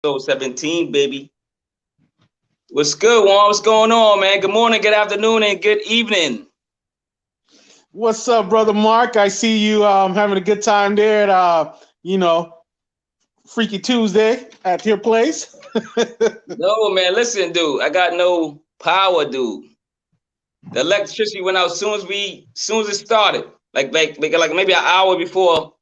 episode 17, baby. What's good, Juan? What's going on, man? Good morning, good afternoon, and good evening. What's up, brother Mark? I see you having a good time there at Freaky Tuesday at your place. No, man, listen, dude. I got no power, dude. The electricity went out soon as it started. Like maybe an hour before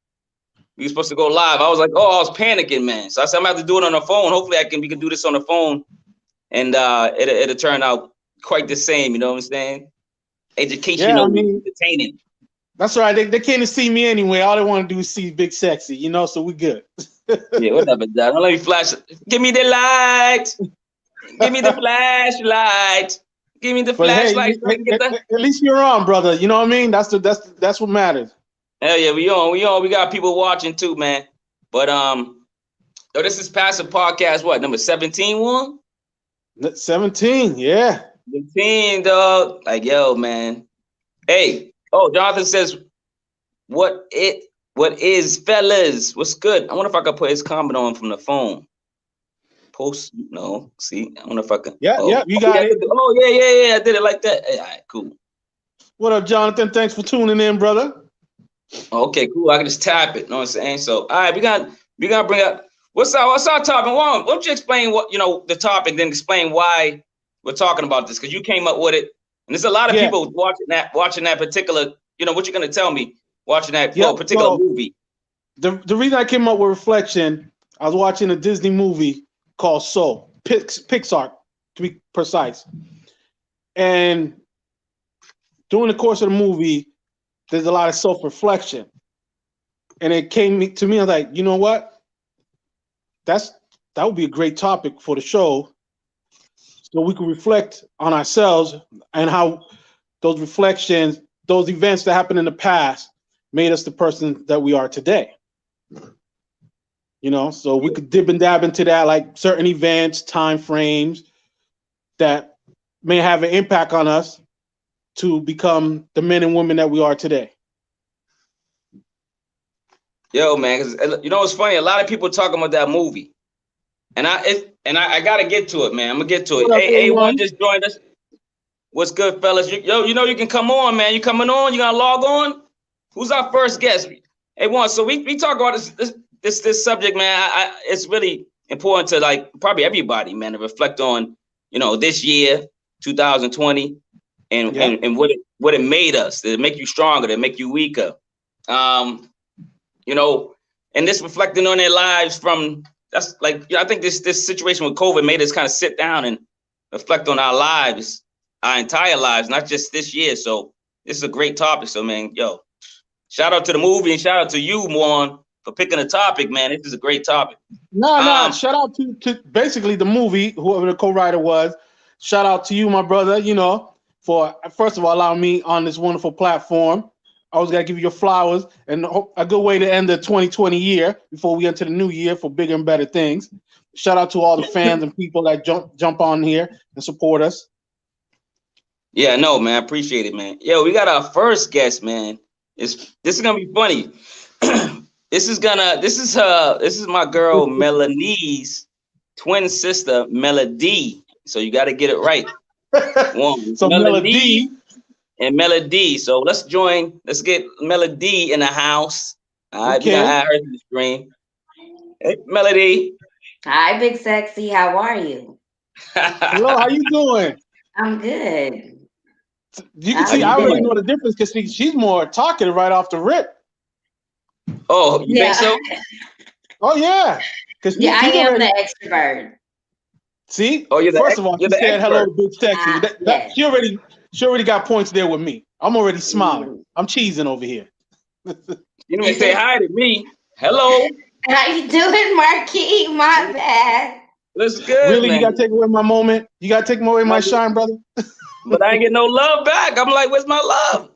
we were supposed to go live. I was like, oh, I was panicking, man. So I said I'm gonna have to do it on the phone. Hopefully we can do this on the phone and it'll turn out quite the same, you know what I'm saying? Yeah, I Educational, mean, entertaining. that's right. They can't see me anyway. All they want to do is see Big Sexy, so we good. Yeah, whatever, Dad. Don't let me flash. Give me the light. Give me the flashlight. Give me the But hey, flashlight so I can get the. at least you're on, brother. You know what I mean? That's what matters. Hell yeah, we on. We on. We got people watching too, man. But yo, this is Passive Podcast. What number 17? One 17, yeah. 17, dog. Like yo, man. Hey, oh, Jonathan says, What is, fellas? What's good? I wonder if I could put his comment on from the phone. Post, no. See, I wonder if I can. Yeah, Oh, you got it. Yeah. I did it like that. Hey, all right, cool. What up, Jonathan? Thanks for tuning in, brother. Okay, cool. I can just tap it. You know what I'm saying? So, all right, we got bring up what's our topic. Why don't you explain what the topic, then explain why we're talking about this? Because you came up with it, and there's a lot of Yeah. people watching that particular. What you're gonna tell me watching that particular so movie. The reason I came up with Reflection, I was watching a Disney movie called Soul, Pixar to be precise. And during the course of the movie, there's a lot of self-reflection. And it came to me, I was like, you know what? That would be a great topic for the show. So we can reflect on ourselves and how those reflections, those events that happened in the past made us the person that we are today. So we could dip and dab into that, like certain events, time frames that may have an impact on us to become the men and women that we are today. Yo, man, because what's funny? A lot of people talking about that movie, and I gotta get to it, man. I'm gonna get to it. Hey, A1 just joined us. What's good, fellas? You can come on, man. You coming on? You gonna log on? Who's our first guest? A1. So we talk about this subject, man. It's really important to like probably everybody, man, to reflect on, this year, 2020, and what it made us. Did it make you stronger? Did it make you weaker? And this reflecting on their lives from that's like I think this situation with COVID made us kind of sit down and reflect on our lives, our entire lives, not just this year. So this is a great topic. So man, yo, shout out to the movie and shout out to you, Juan, for picking a topic, man. This is a great topic. No, shout out to basically the movie, whoever the co-writer was. Shout out to you, my brother, for first of all allowing me on this wonderful platform. I always got to give you your flowers, and a good way to end the 2020 year before we enter the new year for bigger and better things. Shout out to all the fans and people that jump on here and support us. Yeah, no, man, I appreciate it, man. Yo, we got our first guest, man. This is gonna be funny. This is my girl Melanie's twin sister, Melodie. So you got to get it right. So Melodie and Melodie. So let's get Melodie in the house. All right, we gotta add her to the screen. Hey, Melodie. Hi, Big Sexy. How are you? Hello, how you doing? I'm good. You can see I already know the difference because she's more talkative right off the rip. Oh, you think so? Oh yeah. Yeah, I am the extrovert. See? Oh, first of all, she said hello to Big Sexy. Yes. She already got points there with me. I'm already smiling. I'm cheesing over here. You didn't say hi to me. Hello. How you doing, Marquis? My bad. Looks good. Really, man. You gotta take away my moment. You gotta take away my shine, brother. But I ain't get no love back. I'm like, where's my love?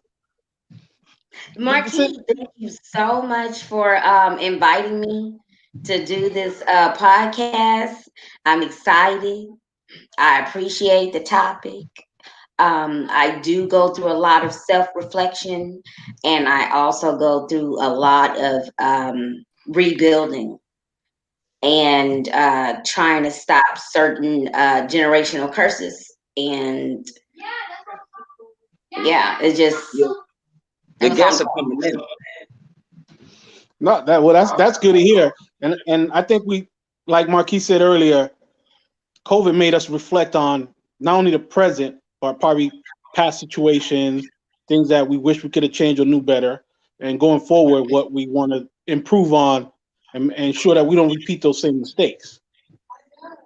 Marquis, thank you so much for inviting me to do this podcast. I'm excited. I appreciate the topic. I do go through a lot of self-reflection, and I also go through a lot of rebuilding. and trying to stop certain generational curses. And yeah, it just The guests are coming in. No, that's good to hear. And I think we, like Marquis said earlier, COVID made us reflect on not only the present, but probably past situations, things that we wish we could have changed or knew better, and going forward, what we want to improve on and ensure that we don't repeat those same mistakes.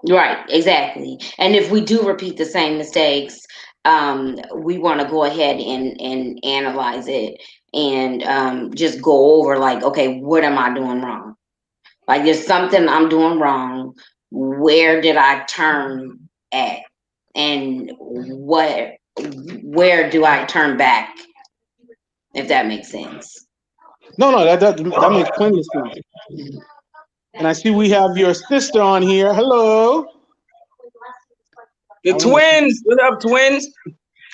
Right, exactly. And if we do repeat the same mistakes, we want to go ahead and analyze it and just go over like, okay, what am I doing wrong? Like there's something I'm doing wrong. Where did I turn at? And where do I turn back? If that makes sense. No, that makes plenty of sense. And I see we have your sister on here. Hello. The twins. What up, twins?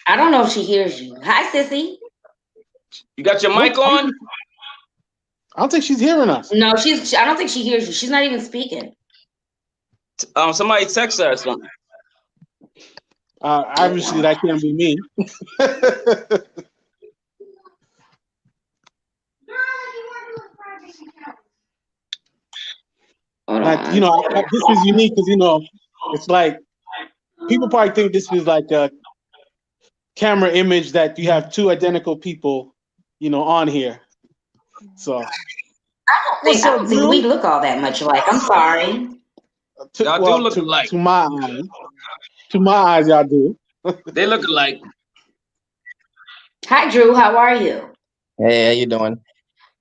I don't know if she hears you. Hi, Sissy. You got your mic on? I don't think she's hearing us. No, I don't think she hears you. She's not even speaking. Somebody text her or something. Obviously, that can't be me. This is unique because it's like people probably think this is like a camera image that you have two identical people, on here. So I don't think we look all that much alike. I'm sorry. Y'all do look alike. To my eyes, y'all do. They look alike. Hi, Drew. How are you? Hey, how you doing?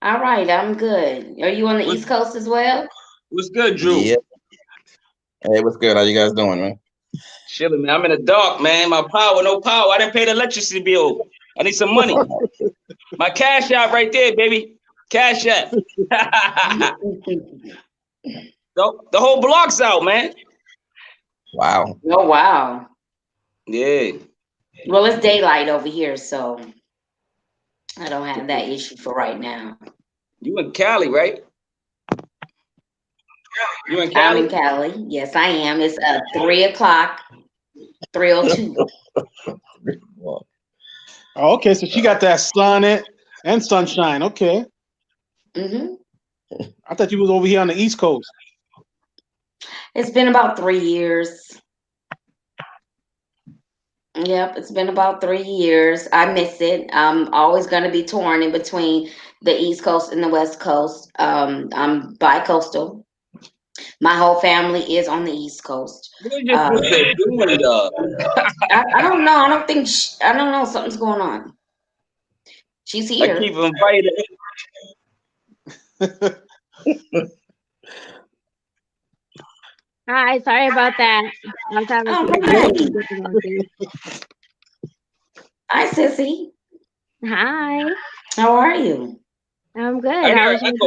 All right, I'm good. Are you on the East Coast as well? What's good, Drew? Yeah. Hey, what's good? How you guys doing, man? Chilling, man. I'm in the dark, man. No power. I didn't pay the electricity bill. I need some money. My cash out right there, baby. Cash out. The whole block's out, man. Wow. Oh, wow. Yeah. Well, it's daylight over here, so I don't have that issue for right now. You in Cali, right? You in Cali? I'm in Cali. Yes, I am. It's 3 o'clock, 3:02. Oh, okay, so she got that sun and sunshine. Okay. Mm-hmm. I thought you was over here on the East Coast. It's been about 3 years. Yep, it's been about 3 years. I miss it. I'm always going to be torn in between the East Coast and the West Coast. I'm bi-coastal. My whole family is on the East Coast. I don't know. I don't know. Something's going on. She's here. I keep inviting. Hi, sorry about that. I was having Hi, Sissy. Hi. How are you? I'm good. How was your day?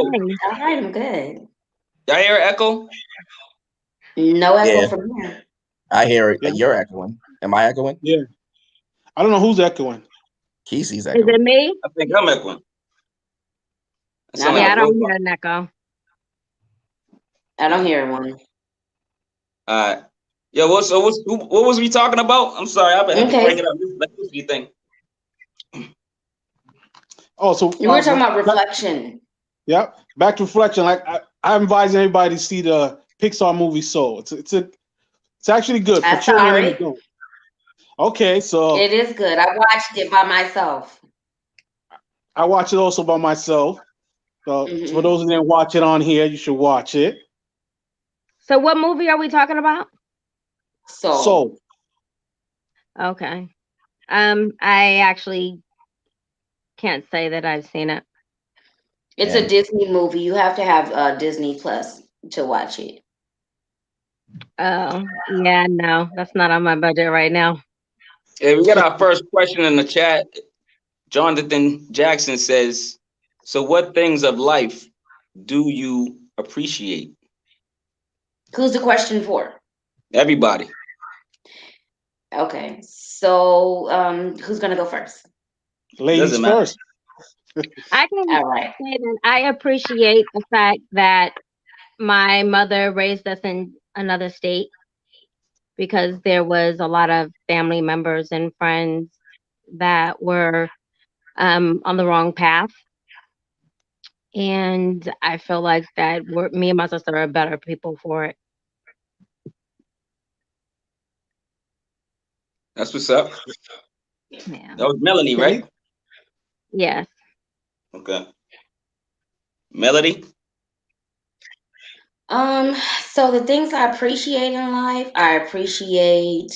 All right, I'm good. Y'all hear echo? No echo from here. I hear it. You're echoing. Am I echoing? Yeah. I don't know who's echoing. Kesey's echoing. Is it me? I think I'm echoing. I don't hear an echo. I don't hear one. All right. Yo, what was we talking about? I'm sorry, I've been break it up. This electricity thing. Oh, so we were talking about reflection. Yep. Back to reflection. Like I advise everybody to see the Pixar movie Soul. It's actually good for children and adults. Okay, so it is good. I watched it by myself. I watched it also by myself. So for those who didn't watch it on here, you should watch it. So what movie are we talking about? Soul. Okay. I actually can't say that I've seen it. It's a Disney movie. You have to have Disney Plus to watch it. Oh, yeah, no, that's not on my budget right now. Yeah, we got our first question in the chat. Jonathan Jackson says, so what things of life do you appreciate? Who's the question for? Everybody. Okay, so who's gonna go first? Ladies first. I can say that I appreciate the fact that my mother raised us in another state because there was a lot of family members and friends that were on the wrong path. And I feel like that me and my sister are better people for it. That's what's up. Yeah. That was Melanie, Okay. right? Yes. Okay. Melody? So the things I appreciate in life, I appreciate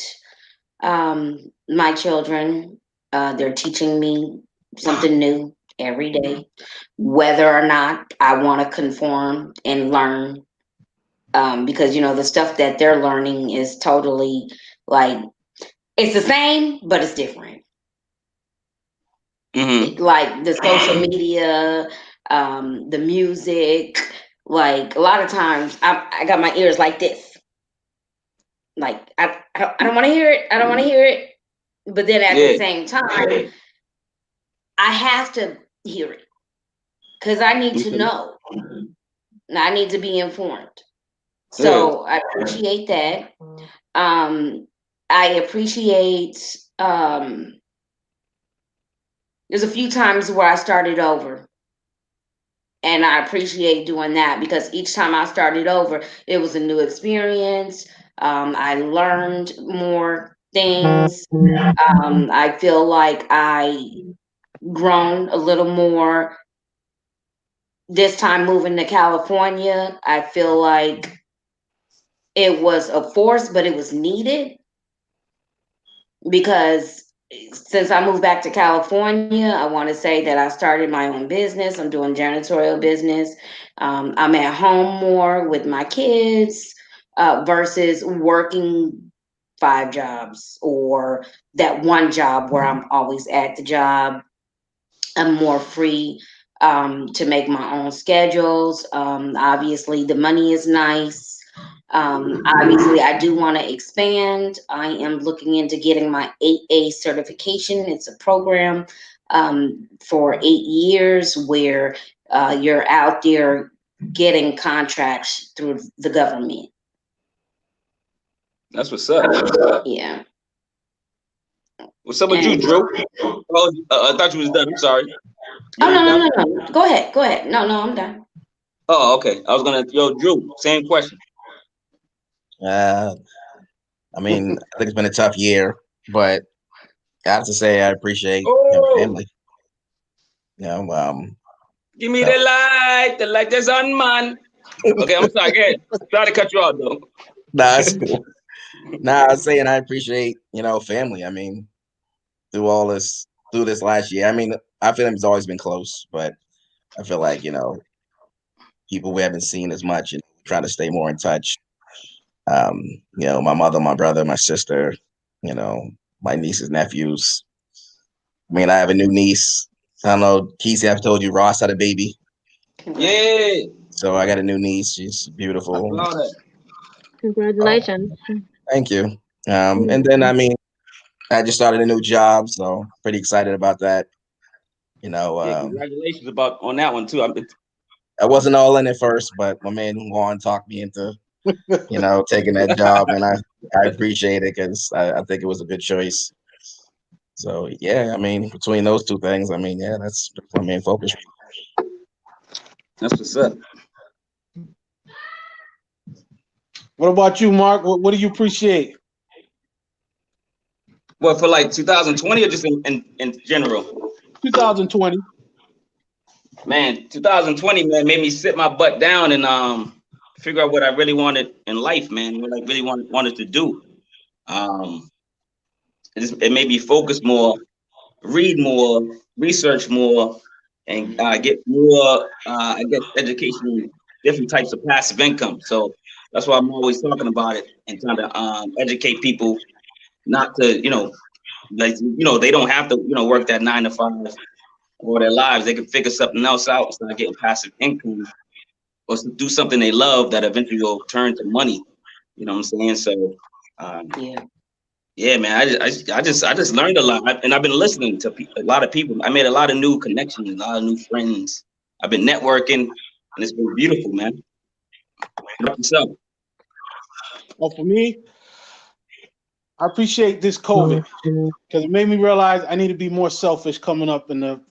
my children. They're teaching me something new every day, whether or not I want to conform and learn. Because the stuff that they're learning is totally like it's the same, but it's different. Mm-hmm. Like the social media, the music. Like a lot of times, I got my ears like this. Like I don't want to hear it. I don't want to hear it. But then at the same time, I have to hear it because I need to know. I need to be informed. So I appreciate that. I appreciate. There's a few times where I started over. And I appreciate doing that because each time I started over, it was a new experience. I learned more things. I feel like I grown a little more this time moving to California. I feel like it was a force, but it was needed because since I moved back to California, I want to say that I started my own business. I'm doing janitorial business. I'm at home more with my kids versus working 5 jobs or that one job where I'm always at the job. I'm more free to make my own schedules. Obviously, the money is nice. Obviously, I do want to expand. I am looking into getting my 8A certification. It's a program for 8 years where you're out there getting contracts through the government. That's what's up. Yeah. What's up with you, Drew? Oh, I thought you was done. I'm sorry. Oh, no. Go ahead. No, I'm done. Oh, okay. I was gonna, Drew, same question. I mean, I think it's been a tough year, but I have to say I appreciate family. Give me the light that's on, man. Okay, I'm sorry. Go ahead. Sorry to cut you off, though. Nah, it's cool. I was saying I appreciate, family. I mean, through this last year. I mean, our family's always been close, but I feel like, people we haven't seen as much and trying to stay more in touch. My mother, my brother, my sister, my nieces, nephews. I mean, I have a new niece. I don't know, Kesey, I've told you, Ross had a baby. Yeah. So I got a new niece. She's beautiful. Congratulations. Thank you. And then, I mean, I just started a new job, so pretty excited about that. Congratulations on that one too. I wasn't all in at first, but my man Juan talked me into, taking that job, and I appreciate it because I think it was a good choice. So yeah, I mean, between those two things, I mean, yeah, that's my main focus. That's what's up. What about you, Mark? What do you appreciate? Well, for like 2020 or just in general? 2020. Man, 2020, man, made me sit my butt down and figure out what I really wanted in life, man. What I really wanted to do. It made me focus more, read more, research more, and get more, I guess, education, different types of passive income. So that's why I'm always talking about it and trying to educate people not to, they don't have to, work that 9 to 5 all their lives. They can figure something else out instead of getting passive income or do something they love that eventually will turn to money. You know what I'm saying? So, yeah, man, I just learned a lot, and I've been listening to a lot of people. I made a lot of new connections, a lot of new friends. I've been networking, and it's been beautiful, man. yourself? Well, for me, I appreciate this COVID because it made me realize I need to be more selfish coming up in the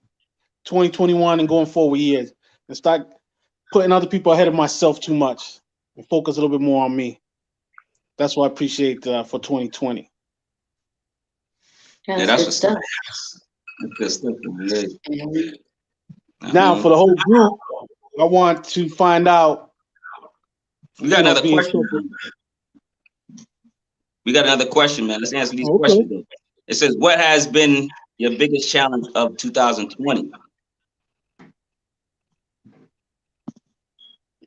2021 and going forward years and start putting other people ahead of myself too much and focus a little bit more on me. That's what I appreciate for 2020. Yeah, that's good stuff. That's good stuff. Now, for the whole group, I want to find out. We got another question. We got another question, man. Let's answer these questions. Though. It says, "What has been your biggest challenge of 2020?"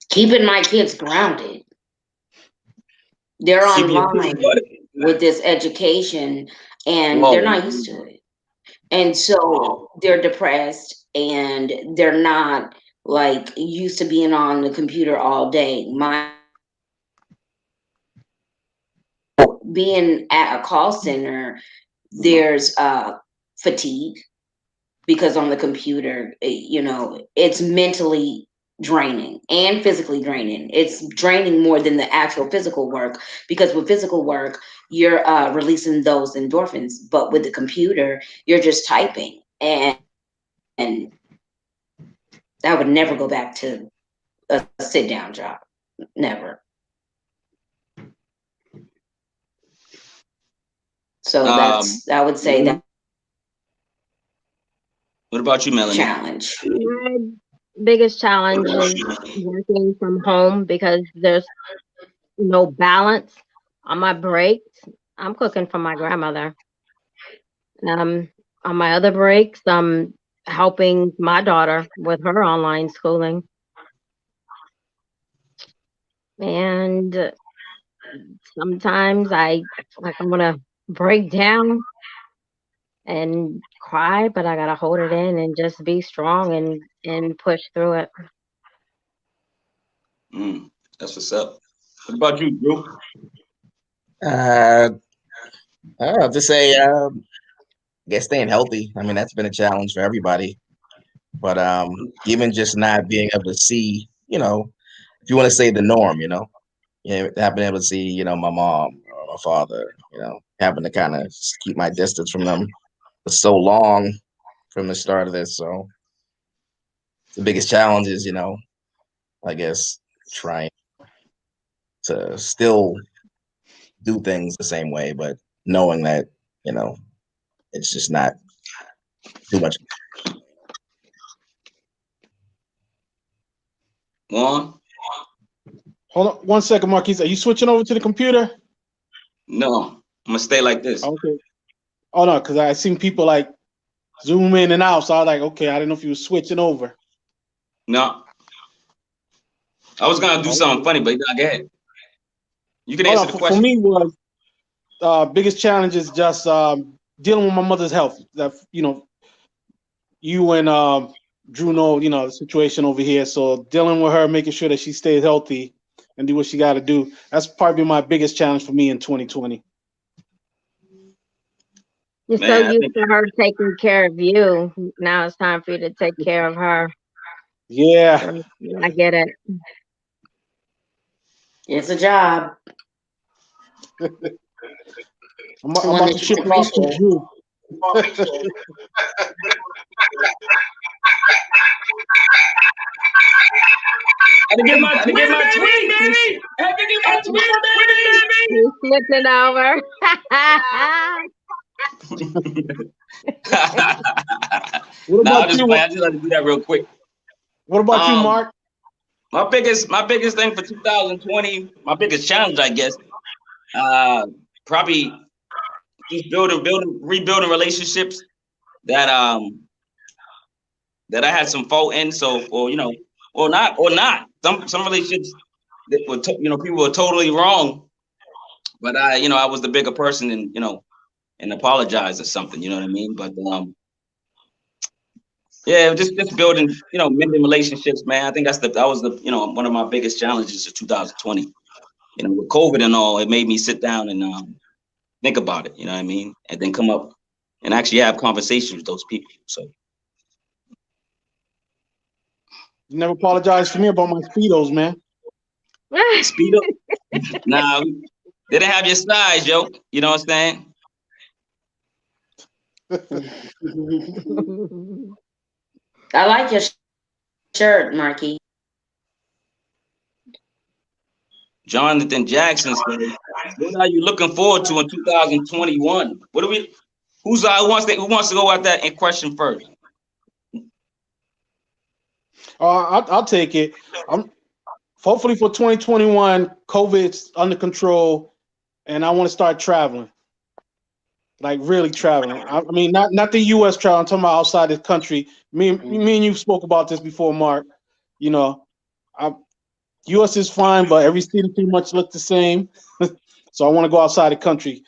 Keeping my kids grounded. They're online with this education, and they're not used to it. And so they're depressed, and they're not like used to being on the computer all day. Being at a call center, there's fatigue because on the computer, it's mentally draining and physically draining. It's draining more than the actual physical work, because with physical work, you're releasing those endorphins, but with the computer, you're just typing, and I would never go back to a sit-down job. Never. So I would say that. What about you, Melanie? Challenge. My biggest challenge is working from home because there's no balance. On my breaks, I'm cooking for my grandmother. On my other breaks, I'm helping my daughter with her online schooling. And sometimes I want to break down and cry, but I gotta hold it in and just be strong and push through it. That's what's up. What about you, Drew? I have to say, I guess staying healthy. I mean, that's been a challenge for everybody. But even just not being able to see, if you want to say the norm, not being able to see, my mom or my father, having to kind of keep my distance from them for so long from the start of this. So the biggest challenge is, I guess trying to still do things the same way, but knowing that, it's just not too much. Hold on 1 second, Marquis. Are you switching over to the computer? No, I'm gonna stay like this. Okay. Oh no, because I seen people like zoom in and out, so I was like, okay, I didn't know if you were switching over. No, I was gonna do something funny, but go ahead. You can answer the question. For me, was biggest challenge is just dealing with my mother's health. That you and Drew know, the situation over here. So dealing with her, making sure that she stays healthy and do what she got to do. That's probably my biggest challenge for me in 2020. You're so used to her taking care of you. Now it's time for you to take care of her. Yeah. I get it. It's a job. I'm about to ship off to Drew. I had to get my tweet, baby. I had to get my tweet, baby. You're flipping over. What about you? I just like to do that real quick. What about you, Mark? My biggest thing for 2020, my biggest challenge, I guess, probably just rebuilding relationships that I had some fault in. So, or not. Some relationships that were people were totally wrong, but I was the bigger person and apologized or something. You know what I mean? But yeah, just building, mending relationships, man. I think that was one of my biggest challenges of 2020. With COVID and all, it made me sit down and think about it. You know what I mean? And then come up and actually have conversations with those people. So you never apologized to me about my Speedos, man. Speed up. Nah, they didn't have your size, yo. You know what I'm saying? I like your shirt, Marquis. Jonathan Jackson said, "What are you looking forward to in 2021? What do we? Who wants to go at that in question first? I'll take it. I'm hopefully for 2021, COVID's under control, and I want to start traveling, like really traveling. I mean, not the U.S. travel. I'm talking about outside the country. Me and you spoke about this before, Mark. You know, U.S. is fine, but every city pretty much look the same. So I want to go outside the country.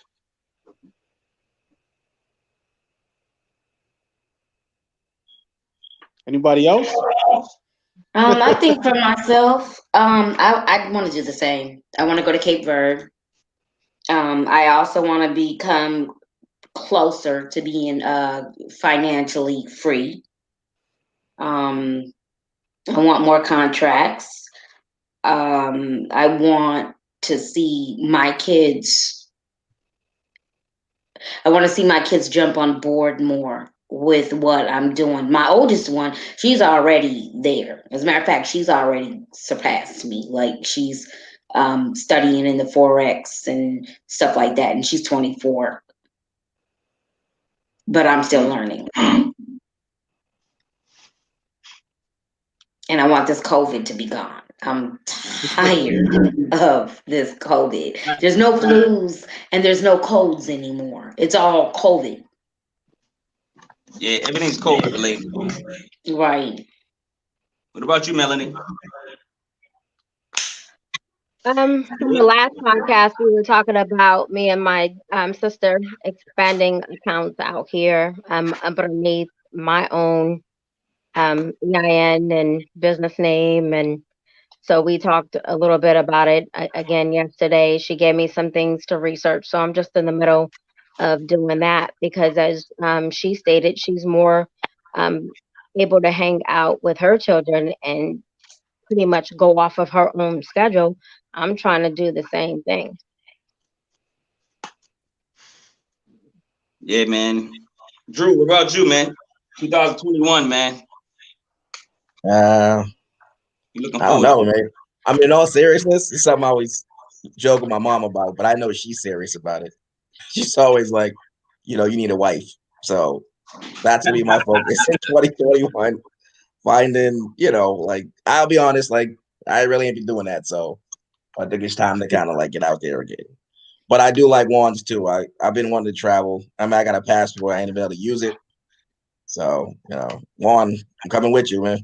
Anybody else? I think for myself, I want to do the same. I want to go to Cape Verde. I also want to become closer to being financially free. I want more contracts. I want to see my kids. I want to see my kids jump on board more with what I'm doing. My oldest one, she's already there. As a matter of fact, she's already surpassed me. Like she's studying in the Forex and stuff like that, and she's 24. But I'm still learning. And I want this COVID to be gone. I'm tired of this COVID. There's no flus and there's no colds anymore. It's all COVID. Yeah, everything's COVID related. Right. What about you, Melanie? From the last podcast, we were talking about me and my sister expanding accounts out here underneath my own EIN and business name. And so we talked a little bit about it again yesterday. She gave me some things to research. So I'm just in the middle of doing that because, as she stated, she's more able to hang out with her children and pretty much go off of her own schedule. I'm trying to do the same thing. Yeah, man. Drew, what about you, man? 2021, man. You looking I don't forward know, to it? man. I mean, in all seriousness, it's something I always joke with my mom about, but I know she's serious about it. She's always like, you need a wife. So that's gonna be my focus in 2021. Finding, like I'll be honest, like I really ain't been doing that. So I think it's time to kind of like get out there again. But I do like wands too. I've been wanting to travel. I mean, I got a passport. I ain't been able to use it. So, Juan, I'm coming with you, man.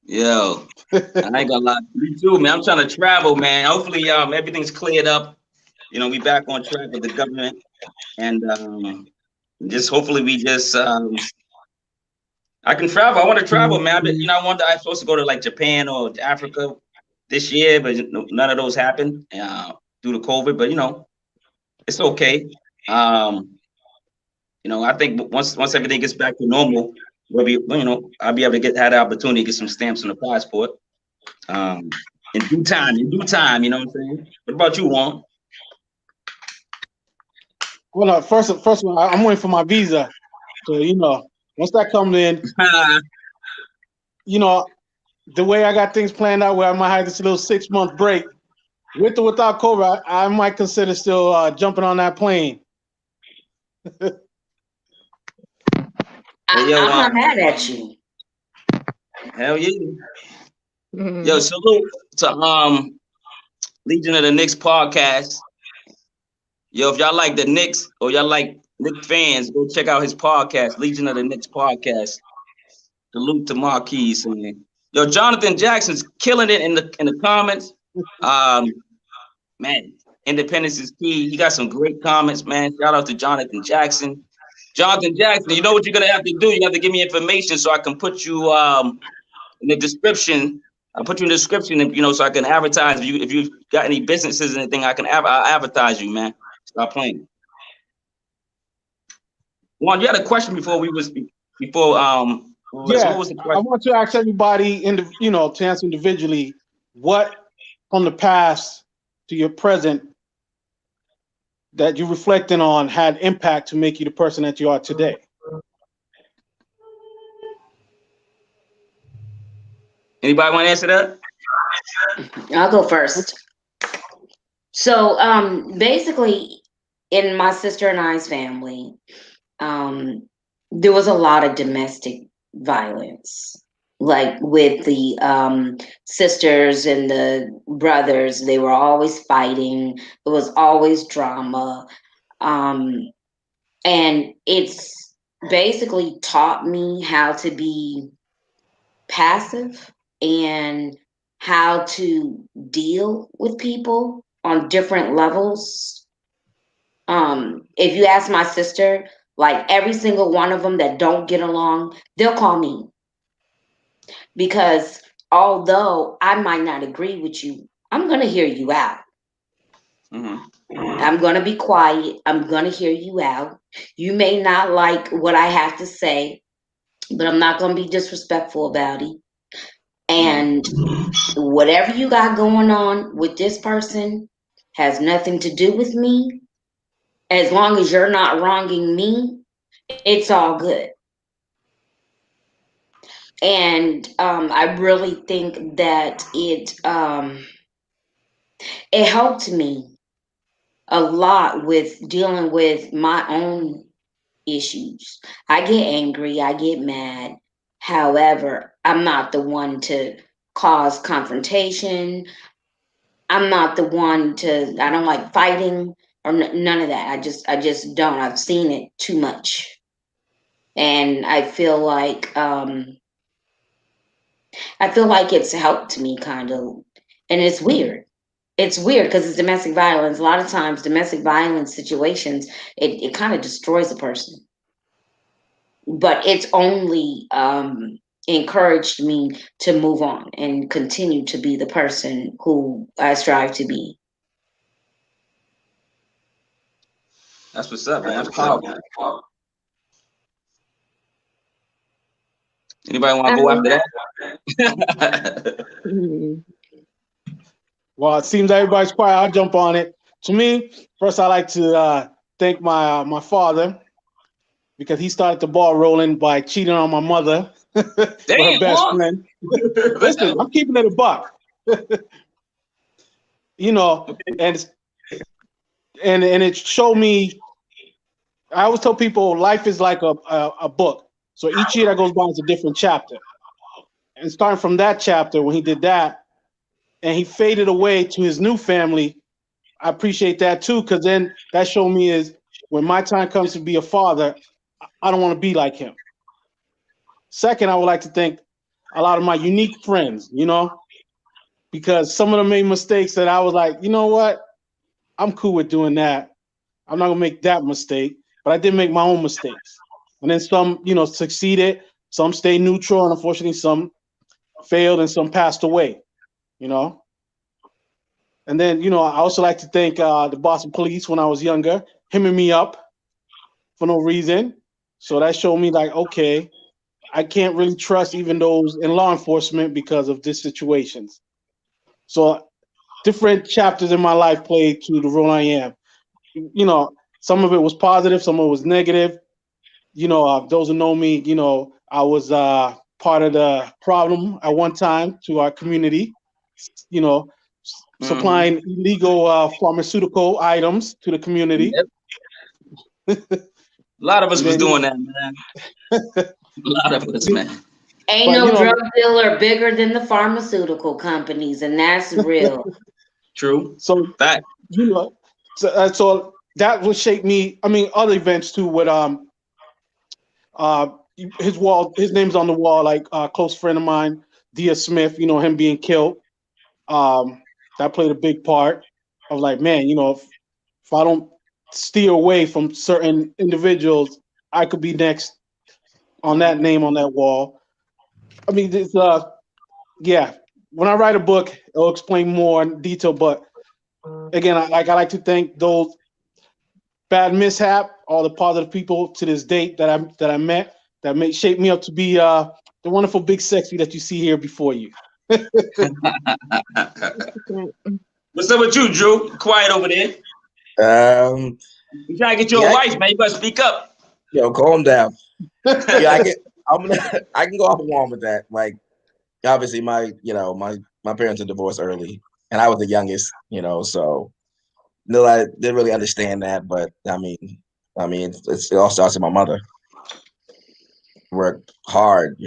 Yo, I ain't gonna lie. Me too, man. I'm trying to travel, man. Hopefully, everything's cleared up. We back on track with the government, and just hopefully we just I can travel. I want to travel, man. I was supposed to go to like Japan or Africa this year, but none of those happened due to COVID. But it's okay. I think once everything gets back to normal, I'll be able to have the opportunity to get some stamps on the passport. In due time, you know what I'm saying? What about you, Juan? Well, no, first one, I'm waiting for my visa. So, once that comes in, the way I got things planned out, where I might have this little 6-month break, with or without COVID, I might consider still jumping on that plane. I'm not mad at you. Hell yeah. Yo, salute to Legion of the Knicks podcast. Yo, if y'all like the Knicks or y'all like Knicks fans, go check out his podcast, Legion of the Knicks podcast. Salute to Marquis. Yo, Jonathan Jackson's killing it in the comments. Man, independence is key. He got some great comments, man. Shout out to Jonathan Jackson. Jonathan Jackson, you know what you're gonna have to do? You have to give me information so I can put you in the description. I'll put you in the description, so I can advertise. If you got any businesses or anything, I'll advertise you, man. Stop playing. Juan, you had a question before What was the I question? want to ask everybody, to answer individually, what from the past to your present that you're reflecting on had impact to make you the person that you are today? Anybody want to answer that? I'll go first. So, basically, in my sister and I's family, there was a lot of domestic violence. Like with the sisters and the brothers, they were always fighting. It was always drama. Um, and it's basically taught me how to be passive and how to deal with people on different levels. If you ask my sister, like every single one of them that don't get along, they'll call me, because although I might not agree with you, I'm going to hear you out. Mm-hmm. I'm going to be quiet. I'm going to hear you out. You may not like what I have to say, but I'm not going to be disrespectful about it. And whatever you got going on with this person has nothing to do with me. As long as you're not wronging me, it's all good. And I really think that it helped me a lot with dealing with my own issues. I get angry, I get mad. However, I'm not the one to cause confrontation. I'm not the one to, I don't like fighting or none of that. I just don't. I've seen it too much. And I feel like it's helped me kind of, and it's weird. It's weird because it's domestic violence. A lot of times domestic violence situations, it kind of destroys a person. But it's only encouraged me to move on and continue to be the person who I strive to be. That's what's up, man. That's powerful. Anybody want to go after that? Well, it seems everybody's quiet. I'll jump on it. To me, first, I like to thank my father, because he started the ball rolling by cheating on my mother with her best friend. Listen, I'm keeping it a buck. And it showed me. I always tell people life is like a book. So each year that goes by is a different chapter. And starting from that chapter, when he did that, and he faded away to his new family, I appreciate that too, because then that showed me is when my time comes to be a father, I don't want to be like him. Second, I would like to thank a lot of my unique friends, because some of them made mistakes that I was like, you know what? I'm cool with doing that. I'm not gonna make that mistake, but I did make my own mistakes. And then some, succeeded, some stayed neutral, and unfortunately some failed and some passed away, And then, I also like to thank the Boston Police when I was younger, hemming me up for no reason. So that showed me like, okay, I can't really trust even those in law enforcement because of these situations. So different chapters in my life played to the role I am. Some of it was positive, some of it was negative. Those who know me, I was part of the problem at one time to our community, supplying illegal pharmaceutical items to the community. Yep. A lot of us was doing that, man. A lot of us, man. Ain't no drug dealer bigger than the pharmaceutical companies, and that's real. True. So that, so that would shape me. I mean, other events too. With his name's on the wall. Like a close friend of mine, Dia Smith. Him being killed. That played a big part of like, man, if I don't steer away from certain individuals, I could be next on that name on that wall. I mean, it's yeah. When I write a book, it'll explain more in detail. But again, I like to thank those bad mishap, all the positive people to this date that I met, that may shape me up to be the wonderful big sexy that you see here before you. What's up with you, Drew? Quiet over there. You trying to get your wife, man. You better speak up. Yo, calm down. Yeah, I can go off and on with that. Like, obviously, my parents are divorced early, and I was the youngest, so no, I didn't really understand that. But I mean, it all starts with my mother. Worked hard,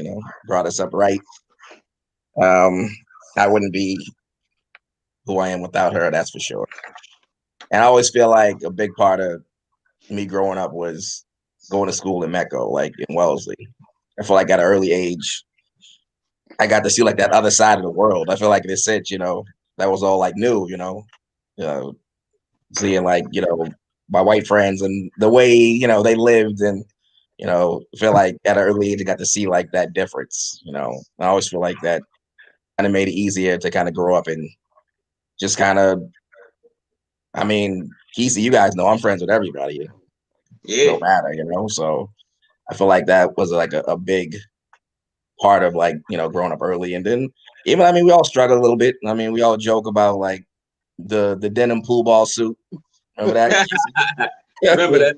brought us up right. I wouldn't be who I am without her, that's for sure. And I always feel like a big part of me growing up was going to school in Mecca, like in Wellesley. I feel like at an early age, I got to see like that other side of the world. I feel like in a sense, that was all like new, seeing like, my white friends and the way, they lived and, feel like at an early age, I got to see like that difference, I always feel like that kind of made it easier to kind of grow up and just kind of, Kesey, you guys know I'm friends with everybody. Yeah. No matter, so I feel like that was like a big part of like, growing up early. And then even, we all struggle a little bit. We all joke about like the denim pool ball suit. Remember that? Remember that?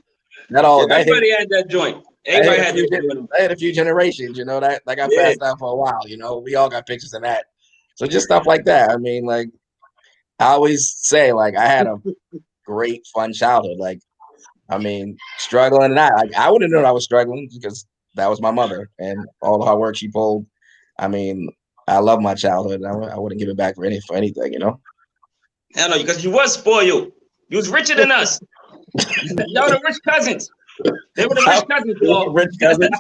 Everybody had that joint. Everybody had that. I had a few generations, that got passed down for a while. We all got pictures of that. So just stuff like that. Like I always say, like I had a great, fun childhood. Like, struggling and I wouldn't have known I was struggling because that was my mother and all the hard work she pulled. I love my childhood. I wouldn't give it back for anything, Hell no, because you was spoiled. You was richer than us. Y'all the rich cousins. They were the rich cousins, dog. Rich cousins.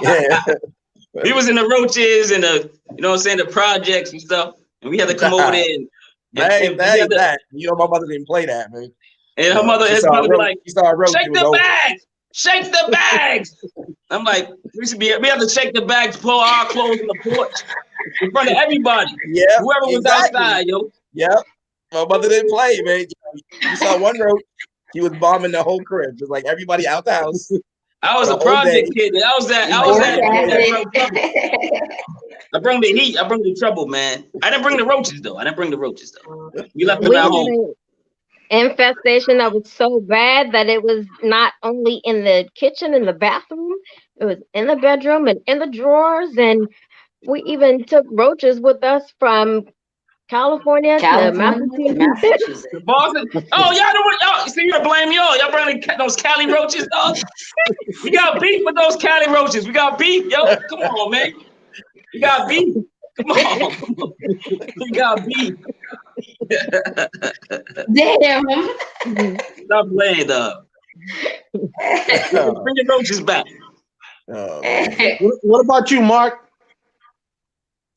Yeah. We was in the roaches and the, the projects and stuff. And we had to come over there and that. My mother didn't play that, man. And her mother, his mother be like, shake the bags! Shake the bags! I'm like, we have to shake the bags, pull our clothes on the porch in front of everybody. Yeah. Whoever was outside, yo. Yep. My mother didn't play, man. You saw one roach, he was bombing the whole crib. Just like everybody out the house. I was a project kid. I was that. I bring the heat. I bring the trouble, man. I didn't bring the roaches, though. We left them at home. Infestation that was so bad that it was not only in the kitchen and the bathroom, it was in the bedroom and in the drawers, and we even took roaches with us from California to Massachusetts. Boston. Oh, y'all know what? Y'all see, you to blame y'all. Y'all bring those Cali roaches, dog. We got beef with those Cali roaches. We got beef, yo. Come on, man. We got beef. Come on. We got beef. Damn. Stop playing, dog. Bring your roaches back. What about you, Mark?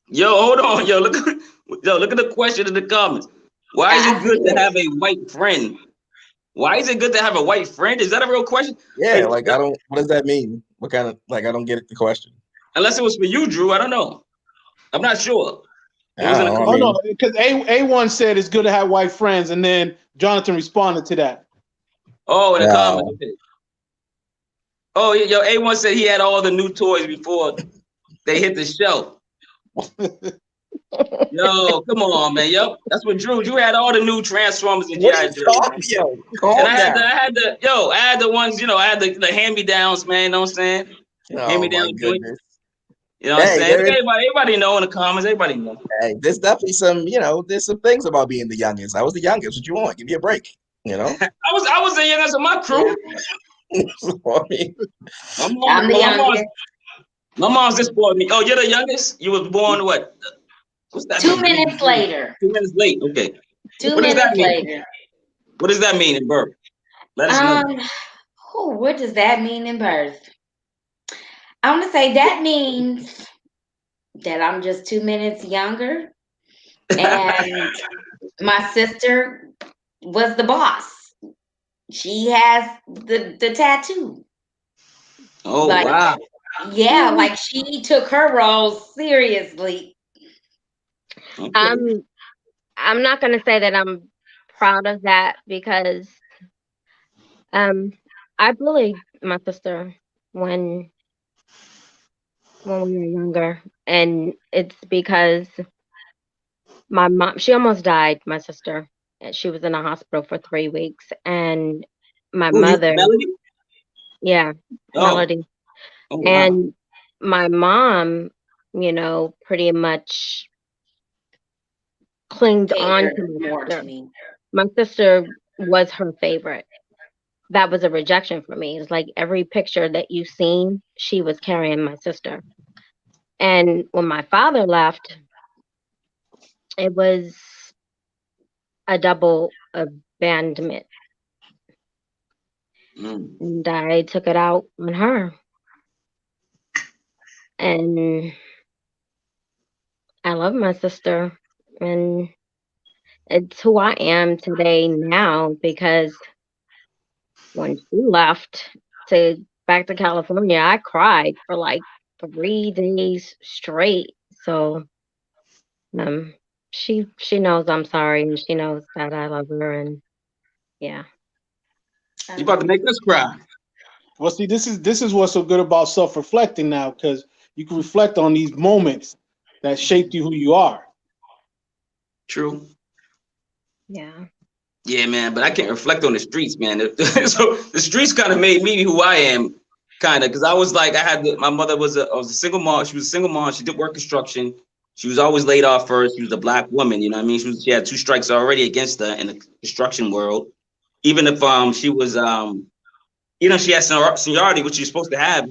Yo, hold on. Yo, look at the question in the comments. Why is it good to have a white friend? Why is it good to have a white friend? Is that a real question? Yeah, what does that mean? What kind of, I don't get the question. Unless it was for you, Drew. I don't know. I'm not sure. No, because A1 said it's good to have white friends, and then Jonathan responded to that. Oh, in the comments. Okay. Oh, yo, A1 said he had all the new toys before they hit the shelf. Yo, come on, man. Yo, that's what Drew had all the new Transformers and G.I. Joe. And I had the ones, I had the hand-me-downs, man. You know what I'm saying? Hand-me-down joints. You know what I'm saying? Everybody know in the comments. Everybody know. Hey, there's definitely some, there's some things about being the youngest. I was the youngest. What you want? Give me a break. I was the youngest of my crew. I'm the youngest. My mom's just born me. Oh, you're the youngest? You was born what? What's that? 2 minutes later. 2 minutes late. Okay. 2 minutes later. What does that mean in birth? Let us know. What does that mean in birth? I'm gonna say that means that I'm just 2 minutes younger, and my sister was the boss. She has the tattoo. Oh, wow. Yeah, like she took her role seriously. Okay. I'm not gonna say that I'm proud of that because I bullied my sister when we were younger, and it's because my mom, she almost died, my sister. And she was in the hospital for 3 weeks, and my Who you, mother, Melody? yeah, Oh, Melody, oh wow. and my mom, pretty much clinged on to Catered my more to sister. me. My sister was her favorite. That was a rejection for me. It's like every picture that you've seen, she was carrying my sister. And when my father left, it was a double abandonment. Mm. And I took it out on her. And I love my sister. And it's who I am today now because when she left to back to California, I cried for like 3 days straight. So um she knows I'm sorry and she knows that I love her and yeah. I You about to love make us cry. Well, see, this is what's so good about self-reflecting now, because you can reflect on these moments that shaped you who you are. True. Yeah. Yeah, man, but I can't reflect on the streets, man. So the streets kind of made me who I am, kind of, because I was like, my mother was a single mom. She was a single mom. She did work construction. She was always laid off first. She was a black woman, you know what I mean? She had two strikes already against her in the construction world. Even if she was she had seniority, which you're supposed to have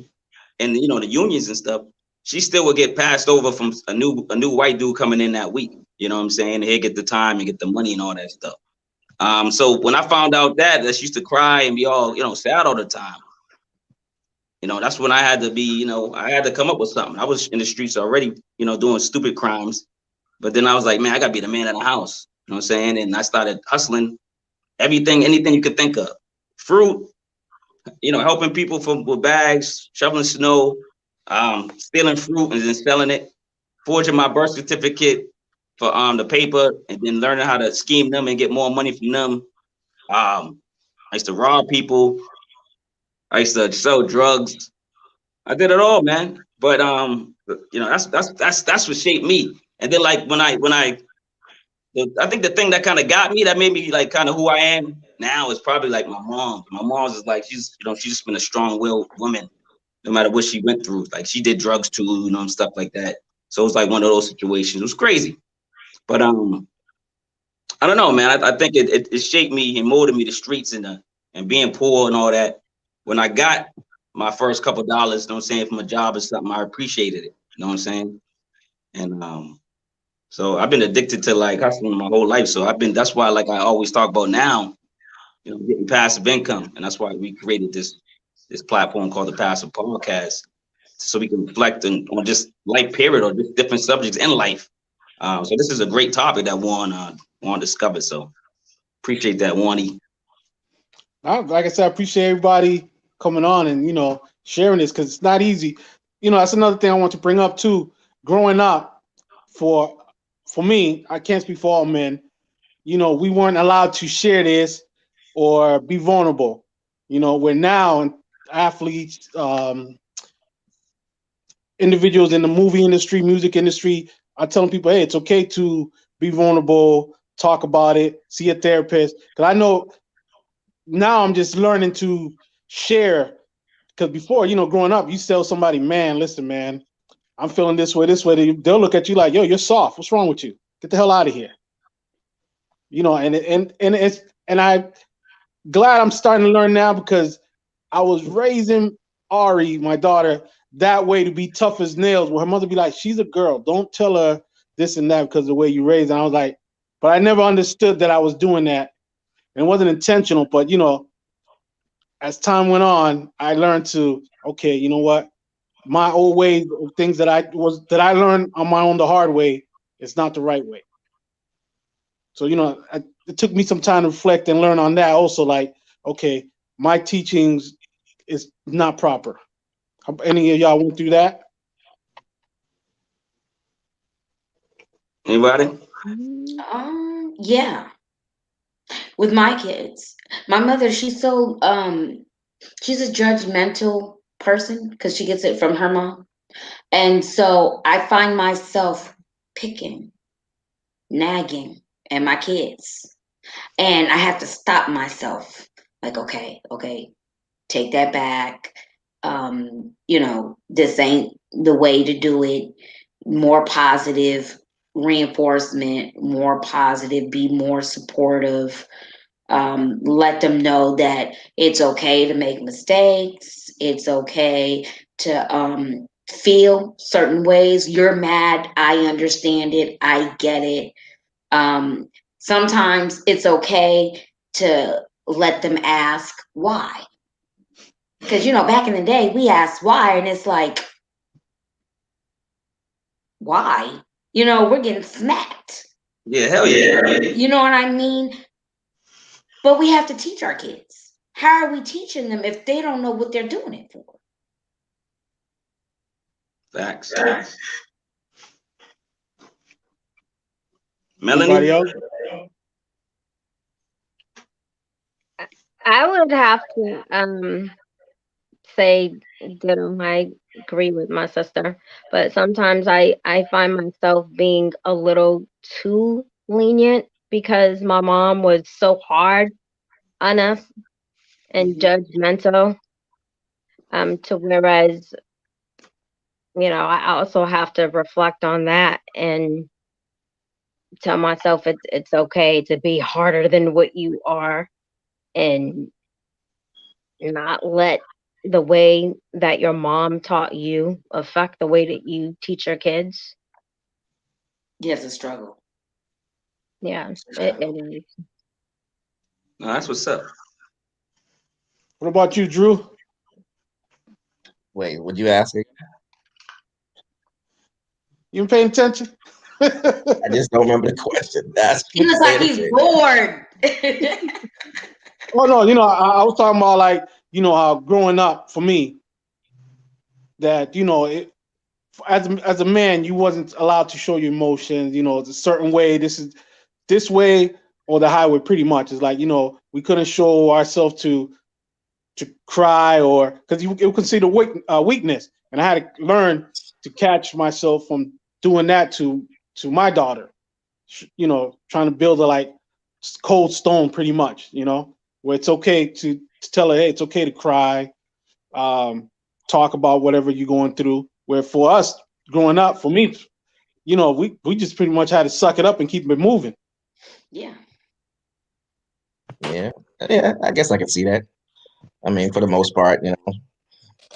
in the unions and stuff. She still would get passed over from a new white dude coming in that week. You know what I'm saying? He'd get the time and get the money and all that stuff. So when I found out that she used to cry and be all, sad all the time, that's when I had to be, I had to come up with something. I was in the streets already, doing stupid crimes. But then I was like, man, I gotta be the man of the house. You know what I'm saying? And I started hustling everything, anything you could think of. Fruit, helping people with bags, shoveling snow, stealing fruit and then selling it, forging my birth certificate for the paper, and then learning how to scheme them and get more money from them. I used to rob people. I used to sell drugs. I did it all, man. But that's what shaped me. And then like I think the thing that kind of got me, that made me like kind of who I am now, is probably like my mom. My mom's is like she's just been a strong-willed woman, no matter what she went through. Like she did drugs too, and stuff like that. So it was like one of those situations. It was crazy, but I don't know, man. I think it shaped me and molded me, the streets and being poor and all that. When I got my first couple dollars, you know what I'm saying, from a job or something, I appreciated it. You know what I'm saying? And so I've been addicted to like hustling my whole life. So that's why like I always talk about now, getting passive income. And that's why we created this platform called the Passive Podcast. So we can reflect on just life period or just different subjects in life. So this is a great topic that Juan discovered. So appreciate that, Wani. Like I said, I appreciate everybody coming on and sharing this, because it's not easy. That's another thing I want to bring up too. Growing up, for me, I can't speak for all men. We weren't allowed to share this or be vulnerable. We're now athletes, individuals in the movie industry, music industry are telling people, hey, it's okay to be vulnerable, talk about it, see a therapist. Because I know now I'm just learning to share. Because before, growing up, you tell somebody, man, listen, man, I'm feeling this way, this way. They'll look at you like, yo, you're soft. What's wrong with you? Get the hell out of here. And I'm glad I'm starting to learn now, because I was raising Ari, my daughter, that way, to be tough as nails. Where her mother be like, she's a girl. Don't tell her this and that because of the way you raised. And I was like, but I never understood that I was doing that. And it wasn't intentional. But, as time went on, I learned to, okay, you know what? My old ways, things that I learned on my own the hard way, it's not the right way. So, it took me some time to reflect and learn on that also. Like, okay, my teachings is not proper. Any of y'all went through that? Anybody? Mm. Yeah, with my kids. My mother, she's a judgmental person because she gets it from her mom. And so I find myself picking, nagging at my kids. And I have to stop myself. Like, okay, take that back. This ain't the way to do it. More positive reinforcement, more positive, be more supportive. Let them know that it's okay to make mistakes. It's okay to feel certain ways. You're mad. I understand it. I get it. Sometimes it's okay to let them ask why. Because, back in the day, we asked why, and it's like, why? We're getting smacked. Yeah, hell yeah. You know what I mean? But we have to teach our kids. How are we teaching them if they don't know what they're doing it for? Facts. Anybody Melanie? else? I would have to say ditto. I agree with my sister, but sometimes I find myself being a little too lenient because my mom was so hard on us and judgmental. To whereas I also have to reflect on that and tell myself it's okay to be harder than what you are and not let the way that your mom taught you affect the way that you teach your kids. Yes, a struggle. Yeah, it is. No, that's what's up. What about you, Drew? Wait, would you ask it? You been paying attention? I just don't remember the question. Ask He me to looks say like it he's again. bored. Oh no, I was talking about like how growing up for me that as a man you wasn't allowed to show your emotions. It's a certain way. This way or the highway. Pretty much. It's like we couldn't show ourselves to cry or because you would consider weakness, and I had to learn to catch myself from doing that to my daughter. Trying to build a like cold stone, pretty much. Where it's okay to tell her, hey, it's okay to cry, talk about whatever you're going through. Where for us growing up, for me, we just pretty much had to suck it up and keep it moving. Yeah. Yeah, yeah. I guess I can see that. I mean, for the most part,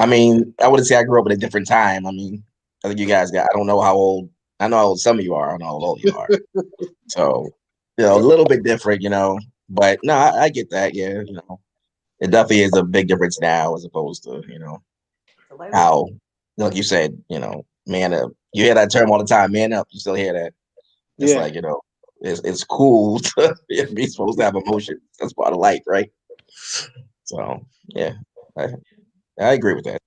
I mean, I wouldn't say I grew up at a different time. I mean, I think you guys got. I don't know how old. I know how old some of you are. I don't know how old you are. So, a little bit different, But no, I get that. Yeah, it definitely is a big difference now as opposed to how, like you said, man up. You hear that term all the time, man up. You still hear that. It's Yeah. like, it's cool to be supposed to have emotions. That's part of life, right? So yeah, I, I agree with that.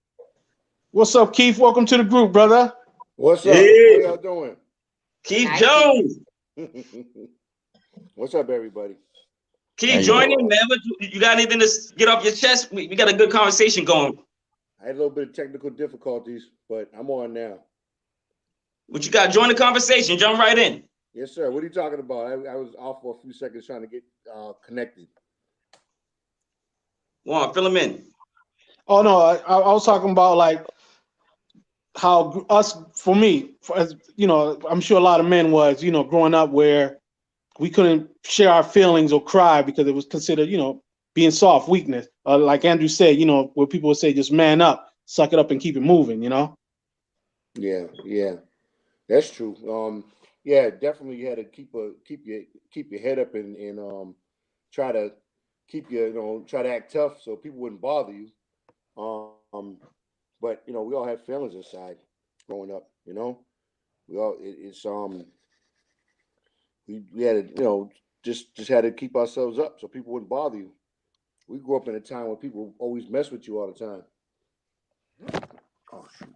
What's up, Keith? Welcome to the group, brother. What's up? Hey, How y'all doing? Keith Hi, Keith. Jones. What's up, everybody? How Keith, you join doing? in, man. You got anything to get off your chest? We got a good conversation going. I had a little bit of technical difficulties, but I'm on now. What you got? Join the conversation. Jump right in. Yes, sir. What are you talking about? I was off for a few seconds trying to get connected. Juan, fill him in. Oh no, I was talking about like how us for me, as I'm sure a lot of men was growing up where we couldn't share our feelings or cry because it was considered being soft, weakness. Like Andrew said, where people would say just man up, suck it up, and keep it moving. Yeah, that's true. Yeah, definitely you had to keep your head up and try to keep try to act tough so people wouldn't bother you. But we all had feelings inside growing up. We all we had to just had to keep ourselves up so people wouldn't bother you. We grew up in a time where people always mess with you all the time. Oh, shoot.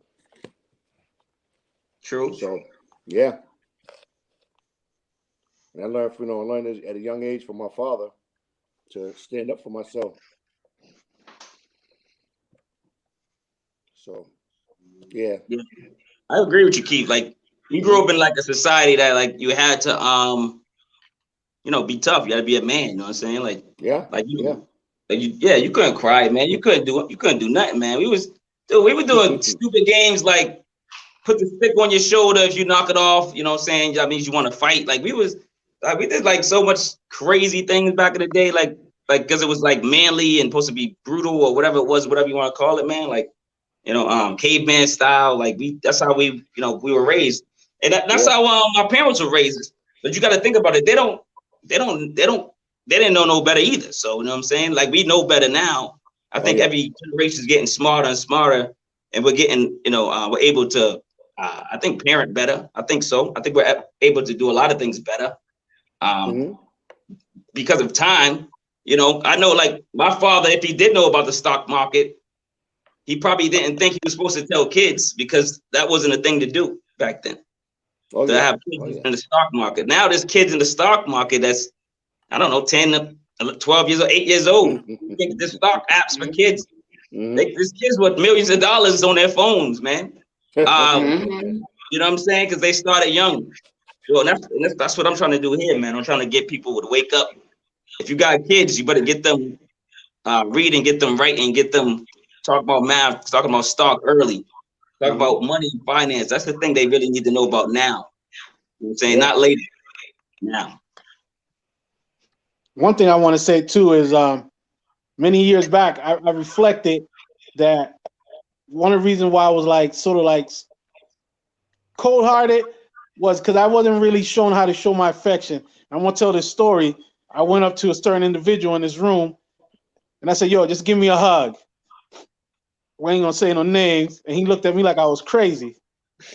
True. So yeah, and I learned at a young age from my father to stand up for myself. So, yeah. I agree with you, Keith. Like, we grew up in like a society that like you had to be tough. You had to be a man. You know what I'm saying? Like, you couldn't cry, man. You couldn't do nothing, man. We were doing stupid games like put the stick on your shoulder if you knock it off. You know what I'm saying? That means you want to fight. Like, we did like so much crazy things back in the day, like because it was like manly and supposed to be brutal or whatever it was, whatever you want to call it, man. Like, caveman style. Like, that's how we were raised, and that's how my parents were raised. But you got to think about it. They didn't know no better either. So, you know what I'm saying? Like, we know better now. I think every generation is getting smarter and smarter, and we're getting, we're able to, I think, parent better. I think so. I think we're able to do a lot of things better because of time. I know, like, my father, if he did know about the stock market, he probably didn't think he was supposed to tell kids because that wasn't a thing to do back then. To have kids in the stock market. Now there's kids in the stock market that's, I don't know, 10 to 12 years old, 8 years old. There's stock apps for kids. There's kids with millions of dollars on their phones, man. You know what I'm saying? Because they started young. Well, that's what I'm trying to do here, man. I'm trying to get people to wake up. If you got kids, you better get them reading, get them writing, get them talking about math, talking about stock early, talk about money and finance. That's the thing they really need to know about now. You know what I'm saying? Not later. Now. One thing I want to say too is many years back, I reflected that one of the reasons why I was like sort of like cold-hearted was because I wasn't really shown how to show my affection. I want to tell this story. I went up to a certain individual in this room and I said, "Yo, just give me a hug." We ain't gonna say no names, and he looked at me like I was crazy.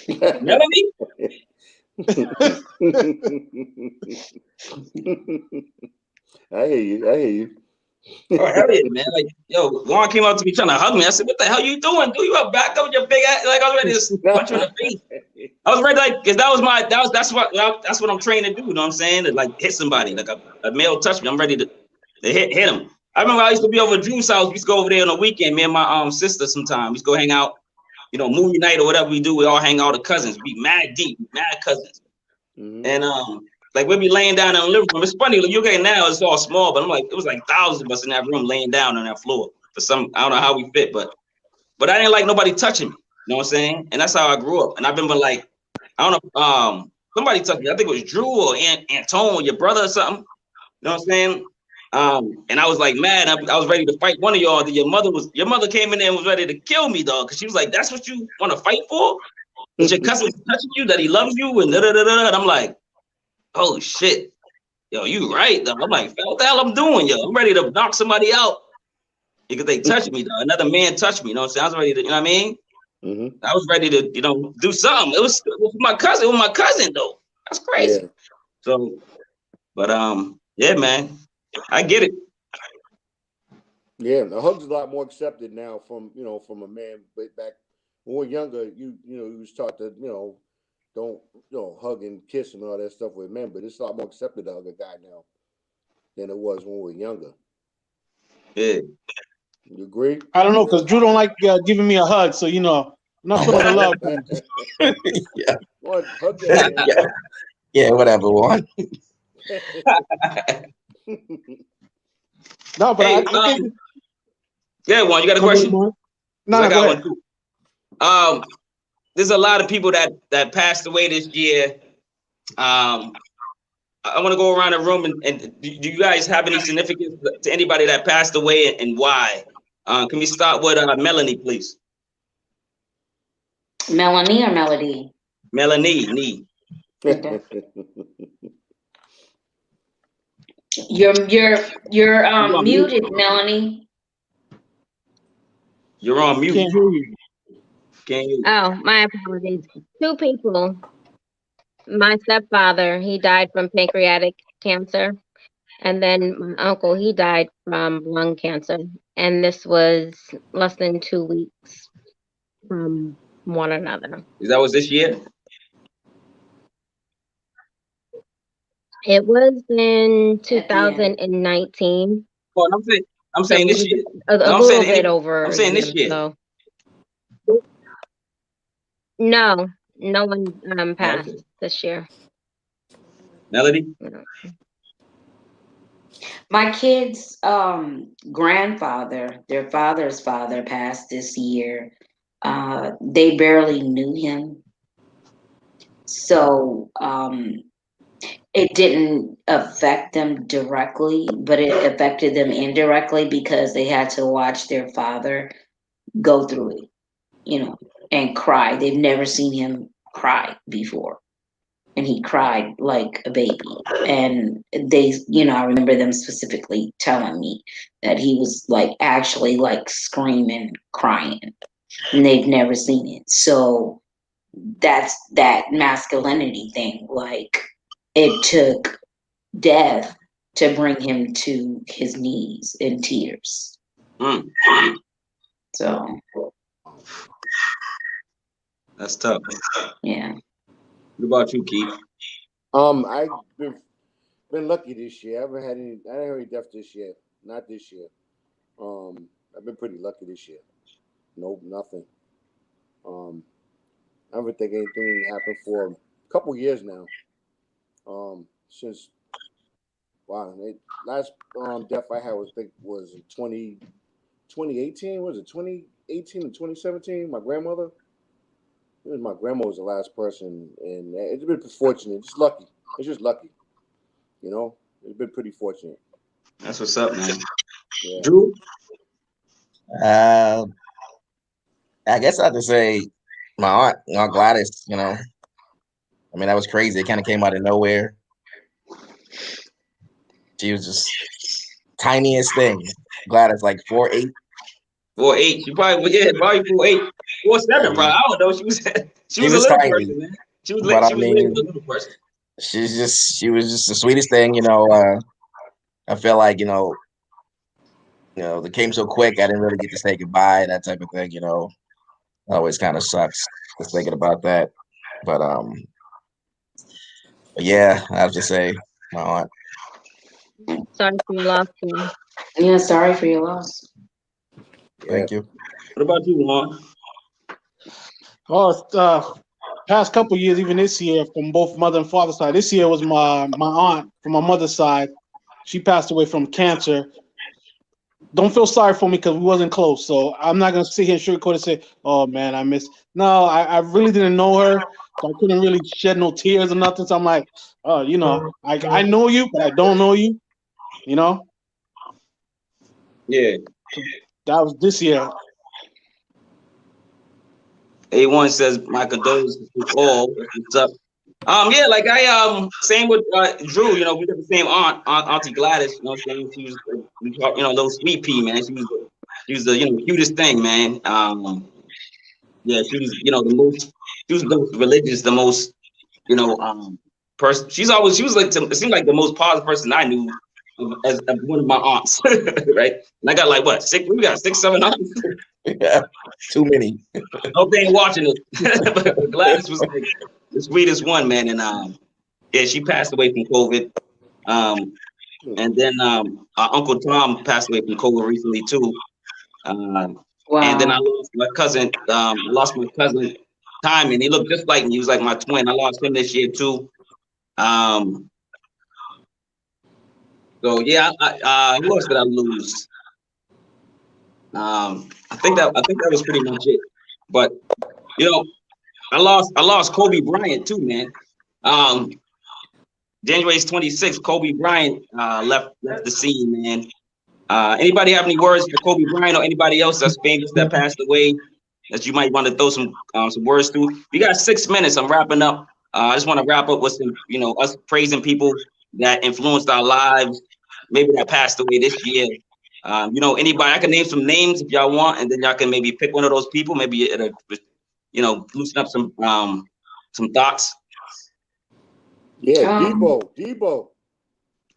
Melanie? I hear you. Oh, hell yeah, man. Like, yo, Juan came up to me trying to hug me. I said, "What the hell you doing? Do you up back up with your big ass?" Like, I was ready to punch you in the face. I was ready, like, because that's what I'm trained to do. You know what I'm saying? To, like, hit somebody, like a male touch me. I'm ready to hit him. I remember I used to be over at Drew's house. We used to go over there on the weekend. Me and my sister sometimes. We used to go hang out, movie night or whatever we do. We all hang out with cousins. We mad deep, mad cousins. And like, we'd be laying down in the living room. It's funny, like, UK now it's all small, but I'm like, it was like thousands of us in that room laying down on that floor. For some, I don't know how we fit, but I didn't like nobody touching me. You know what I'm saying? And that's how I grew up. And I've been like, I don't know, somebody touched me. I think it was Drew or Antone or your brother or something. You know what I'm saying? And I was like mad. I was ready to fight one of y'all. Your mother came in there and was ready to kill me, dog. Cause she was like, "That's what you want to fight for? That your cousin's touching you, that he loves you, and da da da da." And I'm like, "Oh shit, yo, you right, though." I'm like, "What the hell I'm doing, yo? I'm ready to knock somebody out because they touched me, though. Another man touched me. You know what I'm saying? I was ready to, you know what I mean? I was ready to, do something. It was my cousin. It was my cousin, though. That's crazy. Yeah. So, but yeah, man, I get it. Yeah, the hug's a lot more accepted now from a man. But back when we were younger, you was taught to don't hug and kiss and all that stuff with men. But it's a lot more accepted to hug a guy now than it was when we were younger. Yeah. You agree? I don't know, because Drew don't like giving me a hug, so I'm not showing the love. Yeah. One, hug that man. Yeah, whatever, one. No, but Hey, I think. Yeah, Juan, you got a question? No, I go got ahead. one too. There's a lot of people that passed away this year. I want to go around the room and do you guys have any significance to anybody that passed away and why? Can we start with Melanie, please? Melanie or Melody? Melanie. Okay. You're muted, Melanie. You're on mute. Can't hear you. Can't hear you. Oh, my apologies. Two people. My stepfather, he died from pancreatic cancer. And then my uncle, he died from lung cancer. And this was less than 2 weeks from one another. Was this year? It was in 2019. Well, I'm saying this year. A little bit over. I'm saying this year. So. No, no one Oh, passed okay. this year. Melody? No. My kids' grandfather, their father's father, passed this year. They barely knew him, so it didn't affect them directly, but it affected them indirectly because they had to watch their father go through it, you know, and cry. They've never seen him cry before. And he cried like a baby. And they, I remember them specifically telling me that he was like actually like screaming, crying, and they've never seen it. So that's that masculinity thing. Like it took death to bring him to his knees in tears. Mm, So that's tough. yeah. What about you, Keith? I've been lucky this year. I haven't had any. I didn't have any deaths this year. Not this year. I've been pretty lucky this year. Nope, nothing. I haven't think anything happened for a couple years now. Since wow, last death I had was 2018. Was it 2018 and 2017? My grandmother. It was my grandma was the last person, and it's been fortunate. Just lucky. It's just lucky. It's been pretty fortunate. That's what's up, man. Yeah. Drew? I guess I have to say my aunt Gladys. I mean, that was crazy. It kind of came out of nowhere. She was just tiniest thing. Gladys, like 4'8". 4'8". She probably 4'8". 4'7", probably. I don't know. She She was a was little tiny, person, man. She but I was labeled a mean, little person. she was just the sweetest thing. I feel like they came so quick. I didn't really get to say goodbye. That type of thing. Always kind of sucks just thinking about that. But yeah, I have to say my aunt. Sorry for your loss, team. Yeah, sorry for your loss. Yeah. Thank you. What about you, Juan? Oh, past couple years, even this year, from both mother and father side. This year was my aunt from my mother's side. She passed away from cancer. Don't feel sorry for me because we wasn't close. So I'm not gonna sit here and sugarcoat and say, "Oh man, I miss." No, I really didn't know her, so I couldn't really shed no tears or nothing. So I'm like, oh, I know you, but I don't know you. You know, Yeah. so that was this year. A1 says, my condolences to all. What's up? Yeah, like same with Drew. We got the same Auntie Gladys. What I'm saying? She was, little sweet pea, man. She was the cutest thing, man. Yeah, she was, she was the most religious, the most, person. She was like, it seemed like the most positive person I knew as one of my aunts, right? And I got like what we got 6, 7 aunts. Yeah, too many. Hope they ain't watching it. But Gladys was like the sweetest one, man. And yeah, she passed away from COVID. And then our Uncle Tom passed away from COVID recently too. And then I Wow. lost my cousin. I lost my cousin Timon. He looked just like me. He was like my twin. I lost him this year too. So yeah, who else did I lose? I think that was pretty much it. But you know, I lost Kobe Bryant too, man. January 26th, Kobe Bryant left the scene, man. Anybody have any words for Kobe Bryant or anybody else that's famous that passed away that you might want to throw some words to? We got 6 minutes. I'm wrapping up. I just want to wrap up with some, us praising people that influenced our lives, maybe that passed away this year. Anybody, I can name some names if y'all want, and then y'all can maybe pick one of those people. Maybe it'll, loosen up some thoughts. Yeah, Um, Debo.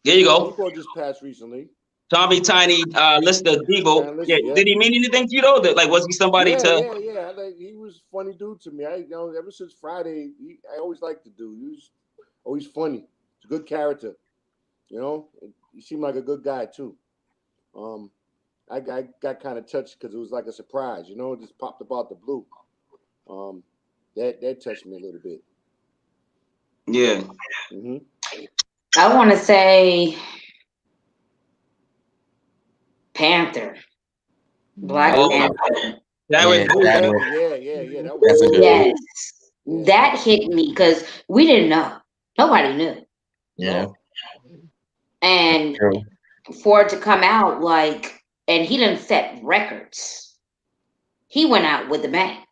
There you go. Debo just passed recently. Tommy Tiny, Lister, Debo. Yeah, Yeah. did he mean anything to you though? That, like, was he somebody to? Yeah. He was a funny dude to me. Ever since Friday, I always liked the dude. He was always funny. He's a good character. He seemed like a good guy too. I got kind of touched because it was like a surprise. It just popped about the blue. that touched me a little bit. Yeah. Mm-hmm. I want to say Panther, Black Oh, Panther. that was Yeah, Yeah. That was that's a good one. Yes, that hit me because we didn't know. Nobody knew. Yeah, And true. for it to come out like, and he didn't set records. He went out with a bang.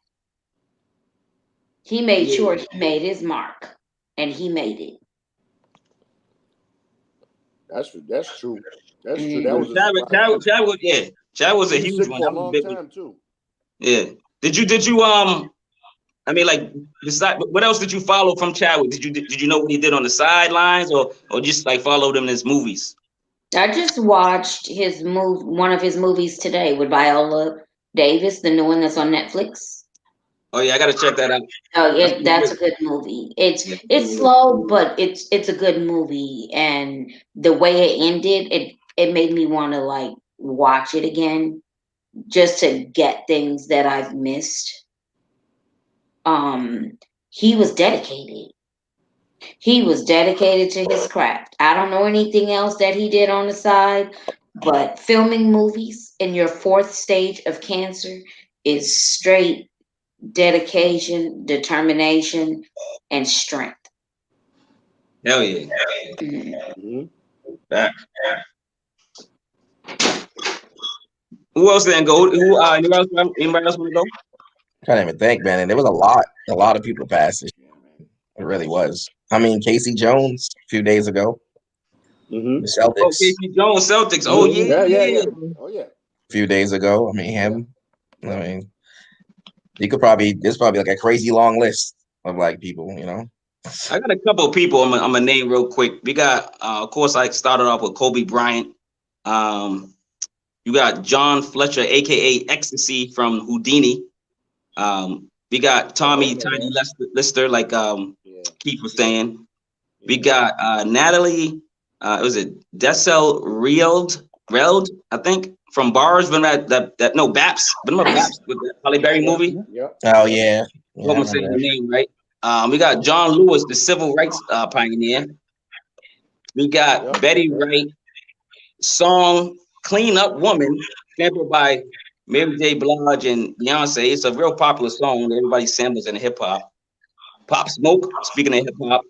He made sure he made his mark, and he made it. That's true. That's true. Mm. That was a surprise. Chad was a He was huge sick one. for a That was a long big one. time too. Yeah. Did you I mean, like, besides, what else did you follow from Chadwick? Did you know what he did on the sidelines, or just like followed him in his movies? I just watched one of his movies today with Viola Davis, the new one that's on Netflix. Oh yeah, I gotta check that out. Oh, that's a good movie. It's slow, but it's a good movie, and the way it ended, it made me want to like watch it again just to get things that I've missed. He was dedicated. He was dedicated to his craft. I don't know anything else that he did on the side, but filming movies in your fourth stage of cancer is straight dedication, determination, and strength. Hell yeah. Mm-hmm. Back. Who else then go? Anybody else want to go? Can't even think, man. And there was a lot of people passed this year, man. It really was. I mean, Casey Jones a few days ago, Mm-hmm. the Celtics. Oh, Casey Jones, Celtics. Oh yeah. Oh yeah. A few days ago. I mean, him. I mean, there's probably like a crazy long list of like people, you know. I got a couple of people I'm gonna name real quick. We got, of course, I started off with Kobe Bryant. You got John Fletcher, aka Ecstasy from Houdini. We got Tommy Tiny Lister, like Keith was saying. We got Natalie. Was it Dessel Reld, I think, from Bars. When that no Baps. Remember Baps with the Halle Berry movie? Yep. Oh yeah. Hope I'm saying the name right. We got John Lewis, the civil rights pioneer. We got Betty Wright, song "Clean Up Woman," sampled by Mary J. Blige and Beyonce. It's a real popular song. Everybody samples in hip hop. Pop Smoke, speaking of hip hop.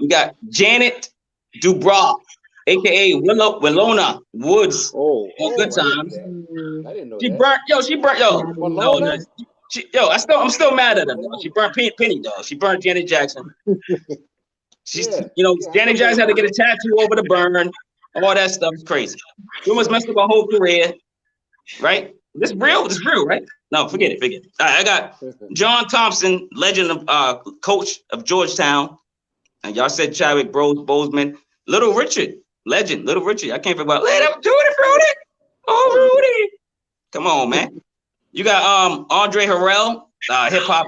We got Janet Dubrow, aka Willona Woods. Good times. I didn't know She that. burnt, she burnt, Malona? I'm still mad at her. She burnt Penny, dog. She burnt Janet Jackson. Janet Jackson had to get a tattoo over the burn. All that stuff is crazy. She almost messed up her whole career, right? This real, right? No, forget it. All right, I got John Thompson, legend of coach of Georgetown, and y'all said Chadwick Boseman, Little Richard, legend, Little Richard. I can't forget about let him do it, Rudy. Oh, Rudy, come on, man. You got Andre Harrell, hip hop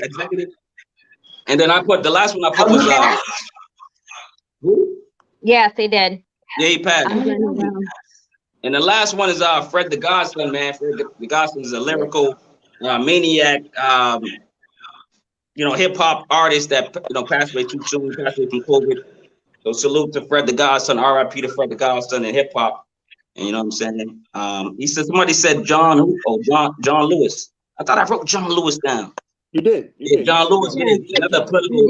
executive, and then I put the last one I put was who? Yes, they did. Yeah, he passed. And the last one is Fred the Godson, man. Fred the Godson is a lyrical maniac, hip hop artist that passed away too soon, passed away from COVID. So salute to Fred the Godson, R.I.P. to Fred the Godson in hip hop. And you know what I'm saying? He said somebody said John Lewis. I thought I wrote John Lewis down. You did. John Lewis, another political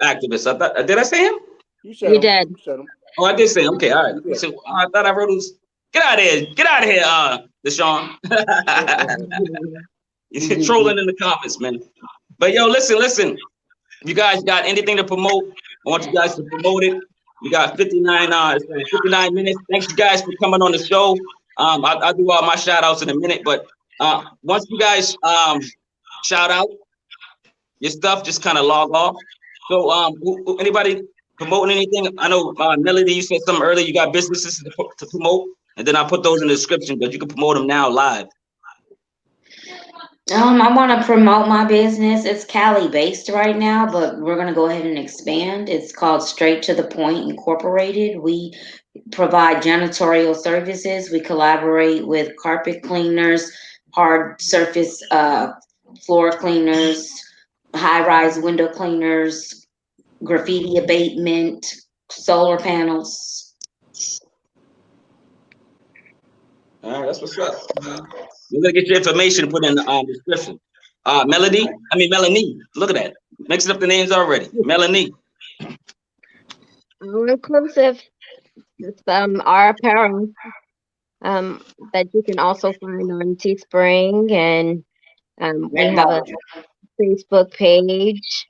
activist. I thought, did I say him? You said you did. You said him. Oh, I did say him. Okay, all right. So I thought I wrote him. Get out of here, Deshaun. You're trolling in the comments, man. But yo, listen. You guys got anything to promote? I want you guys to promote it. We got 59 minutes. Thanks you guys for coming on the show. I'll do all my shout outs in a minute, but once you guys shout out your stuff, just kind of log off. So anybody promoting anything? I know Melody, you said something earlier. You got businesses to promote, and then I'll put those in the description, but you can promote them now live. I want to promote my business. It's Cali based right now, but we're going to go ahead and expand. It's called Straight to the Point Incorporated. We provide janitorial services. We collaborate with carpet cleaners, hard surface floor cleaners, high-rise window cleaners, graffiti abatement, solar panels. All right, that's what's up. We're gonna get your information and put in the description. Melanie. Look at that. Mixing up the names already. Melanie. All inclusive. It's our apparel that you can also find on Teespring, and we have a Facebook page.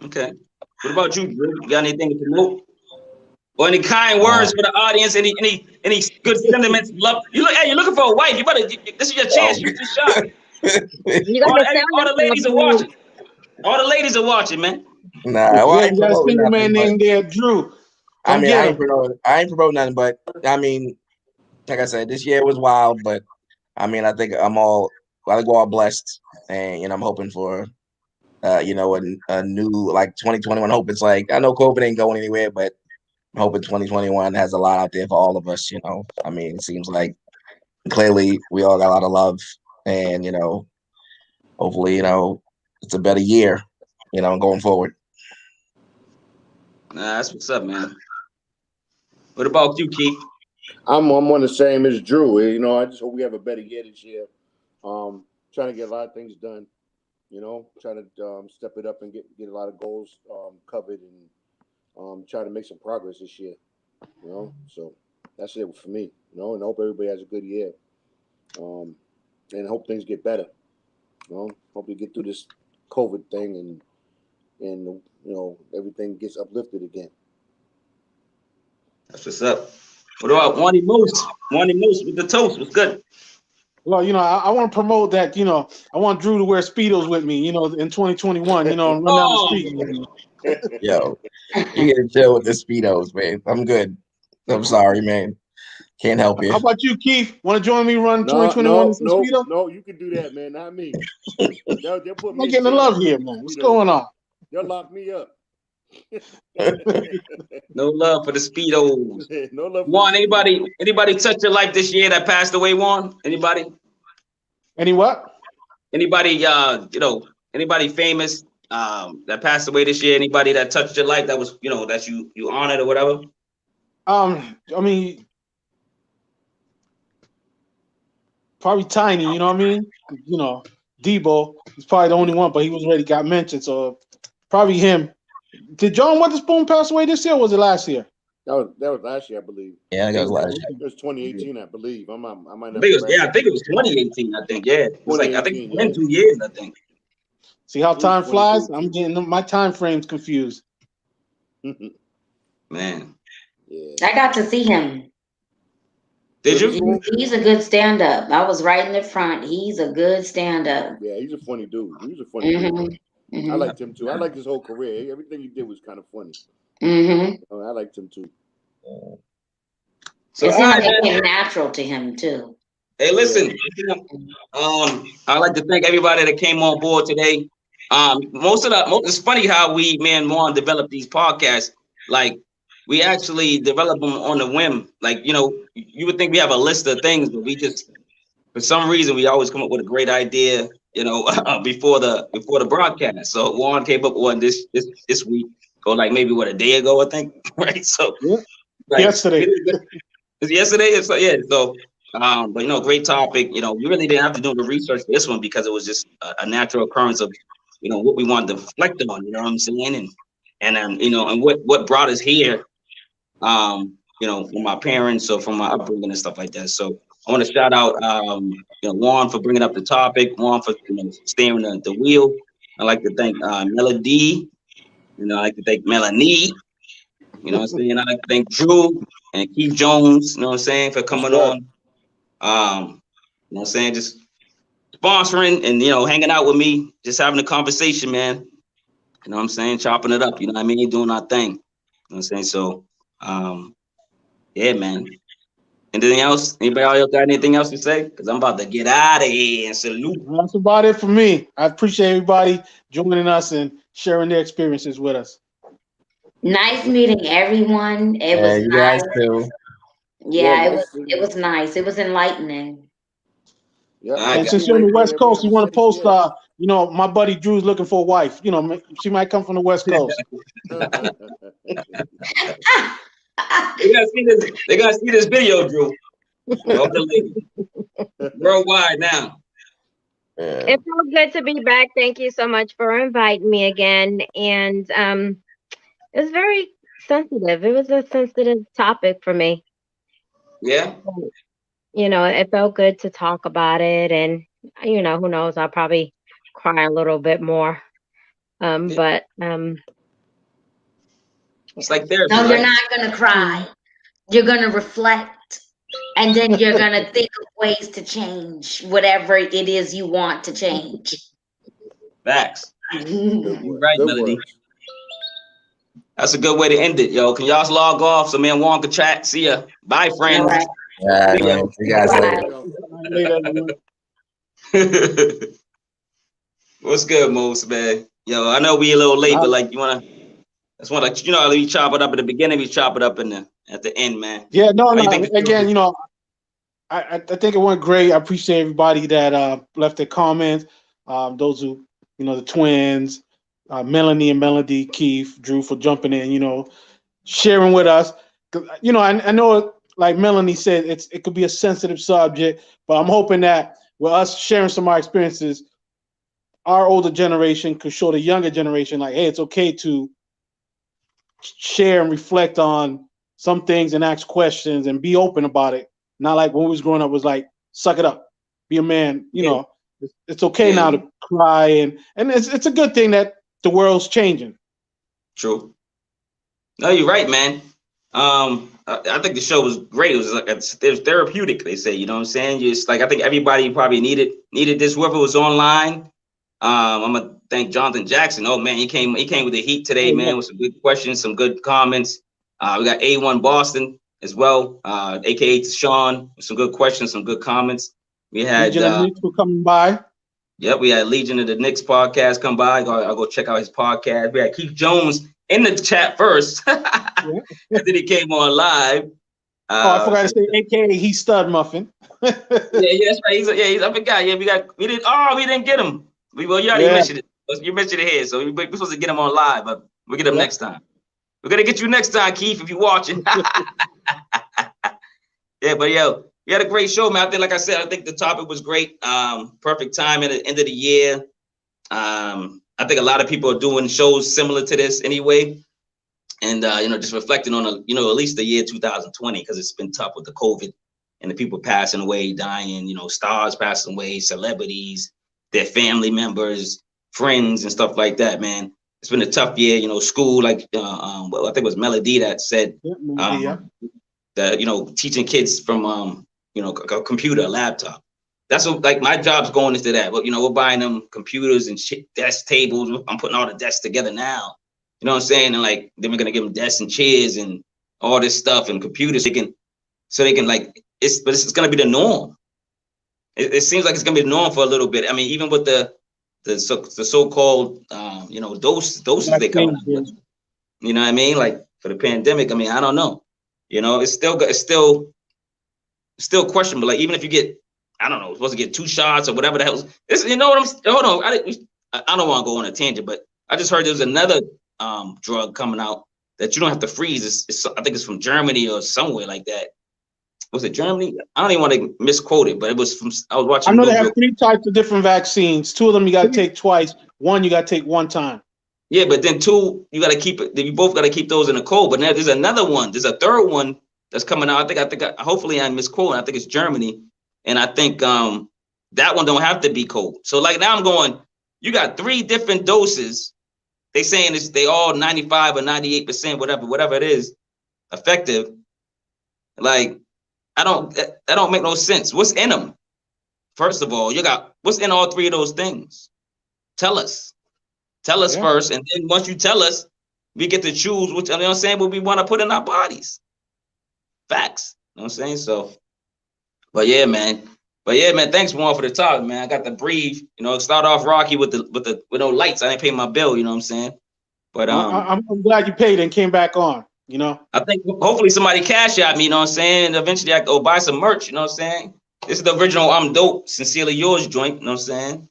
Okay. What about you, Drew? You got anything to promote? Or any kind words for the audience? Any good sentiments? Love. You're looking for a wife. You better. This is your chance. You too shot. You all, gotta all the ladies are watching. All the ladies are watching, man. Nah, well, I ain't you got a promoting single nothing, man named there, Drew. I mean, I ain't him. promoting nothing, but I mean, like I said, this year was wild, but I mean, I think we're all blessed, and I'm hoping for, a new like 2021. Hope it's like, I know COVID ain't going anywhere, but I'm hoping 2021 has a lot out there for all of us. I mean, it seems like clearly we all got a lot of love, and hopefully, it's a better year, going forward. Nah, that's what's up, man. What about you, Keith? I'm on the same as Drew. I just hope we have a better year this year. Trying to get a lot of things done. Trying to step it up and get a lot of goals covered, and try to make some progress this year. So that's it for me. And I hope everybody has a good year. And hope things get better. Hope we get through this COVID thing and everything gets uplifted again. That's what's up. What about Wani Moose? Wani Moose with the toast. What's good? Well, I want to promote that. I want Drew to wear Speedos with me. In 2021. And run down the street with me. Yo, you gotta chill with the Speedos, man. I'm good. I'm sorry, man. Can't help you. How about you, Keith? Want to join me run 2021 in some Speedo? No, you can do that, man. Not me. They'll put me I'm getting the love here, man. What's going on? They'll lock me up. No love for the Speedos. No love. Juan, anybody touched your life this year that passed away? Juan, anybody? Any what? Anybody? Anybody famous that passed away this year? Anybody that touched your life that was that you honored or whatever? I mean, probably Tiny. You know what I mean? Debo. He's probably the only one, but he was already got mentioned, so probably him. Did John Witherspoon pass away this year, or was it last year? That was last year, I believe. Yeah, I think it was last year. It was 2018, I believe. I might not. I think it was 2018. I think it was like I think it's been 2 years. I think. See how time flies? I'm getting my time frames confused. Man, yeah. I got to see him. Did you? He's a good stand-up. I was right in the front. He's a good stand-up. Yeah, he's a funny dude. He's a funny dude. Mm-hmm. I liked him too. I liked his whole career. Everything he did was kind of funny. Mm-hmm. I liked him too. So it came natural to him too. Hey, listen. I'd like to thank everybody that came on board today. It's funny how me and Juan developed these podcasts. Like, we actually develop them on the whim. Like, you would think we have a list of things, but we just, for some reason, we always come up with a great idea, before the broadcast. So Juan came up with one this week, or like maybe a day ago, I think. Right. So yesterday. It's yesterday. So yeah. So but great topic. We really didn't have to do the research for this one because it was just a natural occurrence of what we wanted to reflect on. You know what I'm saying? And what brought us here. From my parents or from my upbringing and stuff like that. So I want to shout out, Juan for bringing up the topic, Juan for steering the wheel. I'd like to thank Melodie. I'd like to thank Melanie. I'd like to thank Drew and Keith Jones. For coming on. Just sponsoring and hanging out with me, just having a conversation, man. Chopping it up. Doing our thing. So. Yeah, man. Anything else? Anybody else got anything else to say? Because I'm about to get out of here and salute. That's about it for me. I appreciate everybody joining us and sharing their experiences with us. Nice meeting everyone. It was you nice. guys too. Yeah, it was nice. It was enlightening. Yeah. And since you're on the West Coast, you want to post, you know, my buddy Drew's looking for a wife. You know, she might come from the West Coast. They're gonna see this video, Drew. Worldwide now. It felt good to be back. Thank you so much for inviting me again. And it was very sensitive. It was a sensitive topic for me. Yeah. You know, it felt good to talk about it. And, you know, who knows, I'll probably cry a little bit more. But it's like therapy. No, right? you're not gonna cry. You're gonna reflect, and then you're gonna think of ways to change whatever it is you want to change. Facts. You're right, Melody. That's a good way to end it, yo. Can y'all log off so me and Juan can chat? See ya. Bye, friends. All right, man. See you guys later. What's good, Moose, man? Yo, I know we a little late, but like, you wanna? That's one like, you know, we chop it up at the beginning, we chop it up at the end, man. Yeah, no. Again, you know, I think it went great. I appreciate everybody that left their comments. Those who, you know, the twins, Melanie and Melodie, Keith, Drew for jumping in, you know, sharing with us. You know, I know, like Melanie said, it could be a sensitive subject, but I'm hoping that with us sharing some of our experiences, our older generation could show the younger generation, like, hey, it's okay to share and reflect on some things and ask questions and be open about it. Not like when we was growing up, was like, suck it up, be a man. You know, it's okay now to cry, and it's a good thing that the world's changing. True. No, you're right, man. I think the show was great. It was like it was therapeutic. They say, you know what I'm saying? Just like I think everybody probably needed this. Whoever was online. I'm gonna thank Jonathan Jackson. Oh man, he came with the heat today, man, with some good questions, some good comments. We got A1 Boston as well, aka Sean, with some good questions, some good comments. We had Legion of Knicks were coming by. Yep, we had Legion of the Knicks podcast come by. I'll go check out his podcast. We had Keith Jones in the chat first, and then he came on live. I forgot to say, aka he Stud Muffin. yeah, that's right. He's I forgot. Yeah, we didn't get him. You already mentioned it. You mentioned it here, so we're supposed to get him on live, but we'll get him next time. We're gonna get you next time, Keith, if you're watching. Yeah, but yo, we had a great show, man. I think, like I said, I think the topic was great. Perfect time at the end of the year. I think a lot of people are doing shows similar to this anyway, and you know, just reflecting on at least the year 2020, because it's been tough with the COVID and the people passing away, dying. You know, stars passing away, celebrities, their family members, friends, and stuff like that, man. It's been a tough year, you know, school, like, I think it was Melodie that said that, you know, teaching kids from, you know, a computer, a laptop. That's what, like, my job's going into that. But, you know, we're buying them computers and desk tables. I'm putting all the desks together now. You know what I'm saying? And, like, then we're going to give them desks and chairs and all this stuff and computers. So they can, like, it's going to be the norm. It seems like it's gonna be the norm for a little bit. I mean, even with the so-called you know, doses they come out with. You know what I mean? Like for the pandemic. I mean, I don't know. You know, it's still questionable. Like even if you get, I don't know, you're supposed to get 2 shots or whatever the hell. You know what hold on. I don't want to go on a tangent, but I just heard there's another drug coming out that you don't have to freeze. I think it's from Germany or somewhere like that. Was it Germany? I don't even want to misquote it, but it was from. I was watching. I know they have 3 types of different vaccines. 2 of them you got to take twice. 1 you got to take 1 time. Yeah, but then 2 you got to keep it. You both got to keep those in the cold. But now there's another one. There's a 3rd one that's coming out. I think. Hopefully I'm misquoting. I think it's Germany, and I think that one don't have to be cold. So like now I'm going. You got 3 different doses. They saying they all 95 or 98%, whatever it is, effective. Like. That don't make no sense. What's in them? First of all, you got what's in all 3 of those things? Tell us first, and then once you tell us, we get to choose which, you know what I'm saying, what we want to put in our bodies. Facts. You know what I'm saying? So, but yeah, man. Thanks, Juan, for the talk, man. I got to breathe. You know, start off rocky with no lights. I didn't pay my bill. You know what I'm saying? But I'm glad you paid and came back on. You know, I think hopefully somebody cash out me, you know what I'm saying? And eventually I go buy some merch, you know what I'm saying? This is the original I'm Dope, Sincerely Yours joint, you know what I'm saying?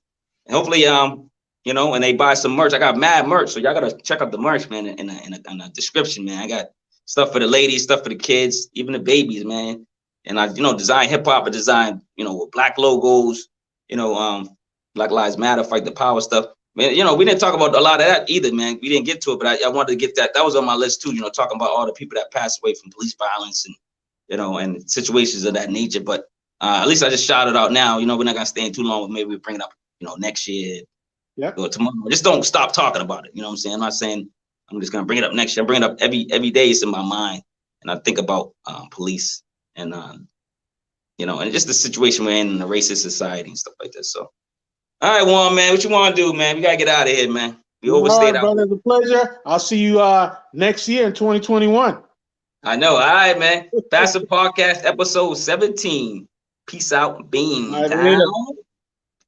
And hopefully, you know, and they buy some merch. I got mad merch, so y'all gotta check out the merch, man, in the description, man. I got stuff for the ladies, stuff for the kids, even the babies, man. And I, you know, design hip hop, I design, you know, with black logos, you know, Black Lives Matter, fight the power stuff. Man, you know, we didn't talk about a lot of that either, man. We didn't get to it, but I wanted to get that. That was on my list too, you know, talking about all the people that passed away from police violence and, you know, and situations of that nature. But at least I just shout it out now. You know, we're not gonna stay in too long. Maybe we bring it up, you know, next year or tomorrow. Just don't stop talking about it. You know what I'm saying? I'm not saying I'm just gonna bring it up next year. I bring it up every day. It's in my mind, and I think about police and you know, and just the situation we're in the racist society and stuff like this. So, all right, Juan, man, what you want to do, man? We gotta get out of here, man. We overstayed. All right, brother, it's a pleasure. I'll see you next year in 2021. I know. All right, man. Passive Podcast episode 17. Peace out. Beam down.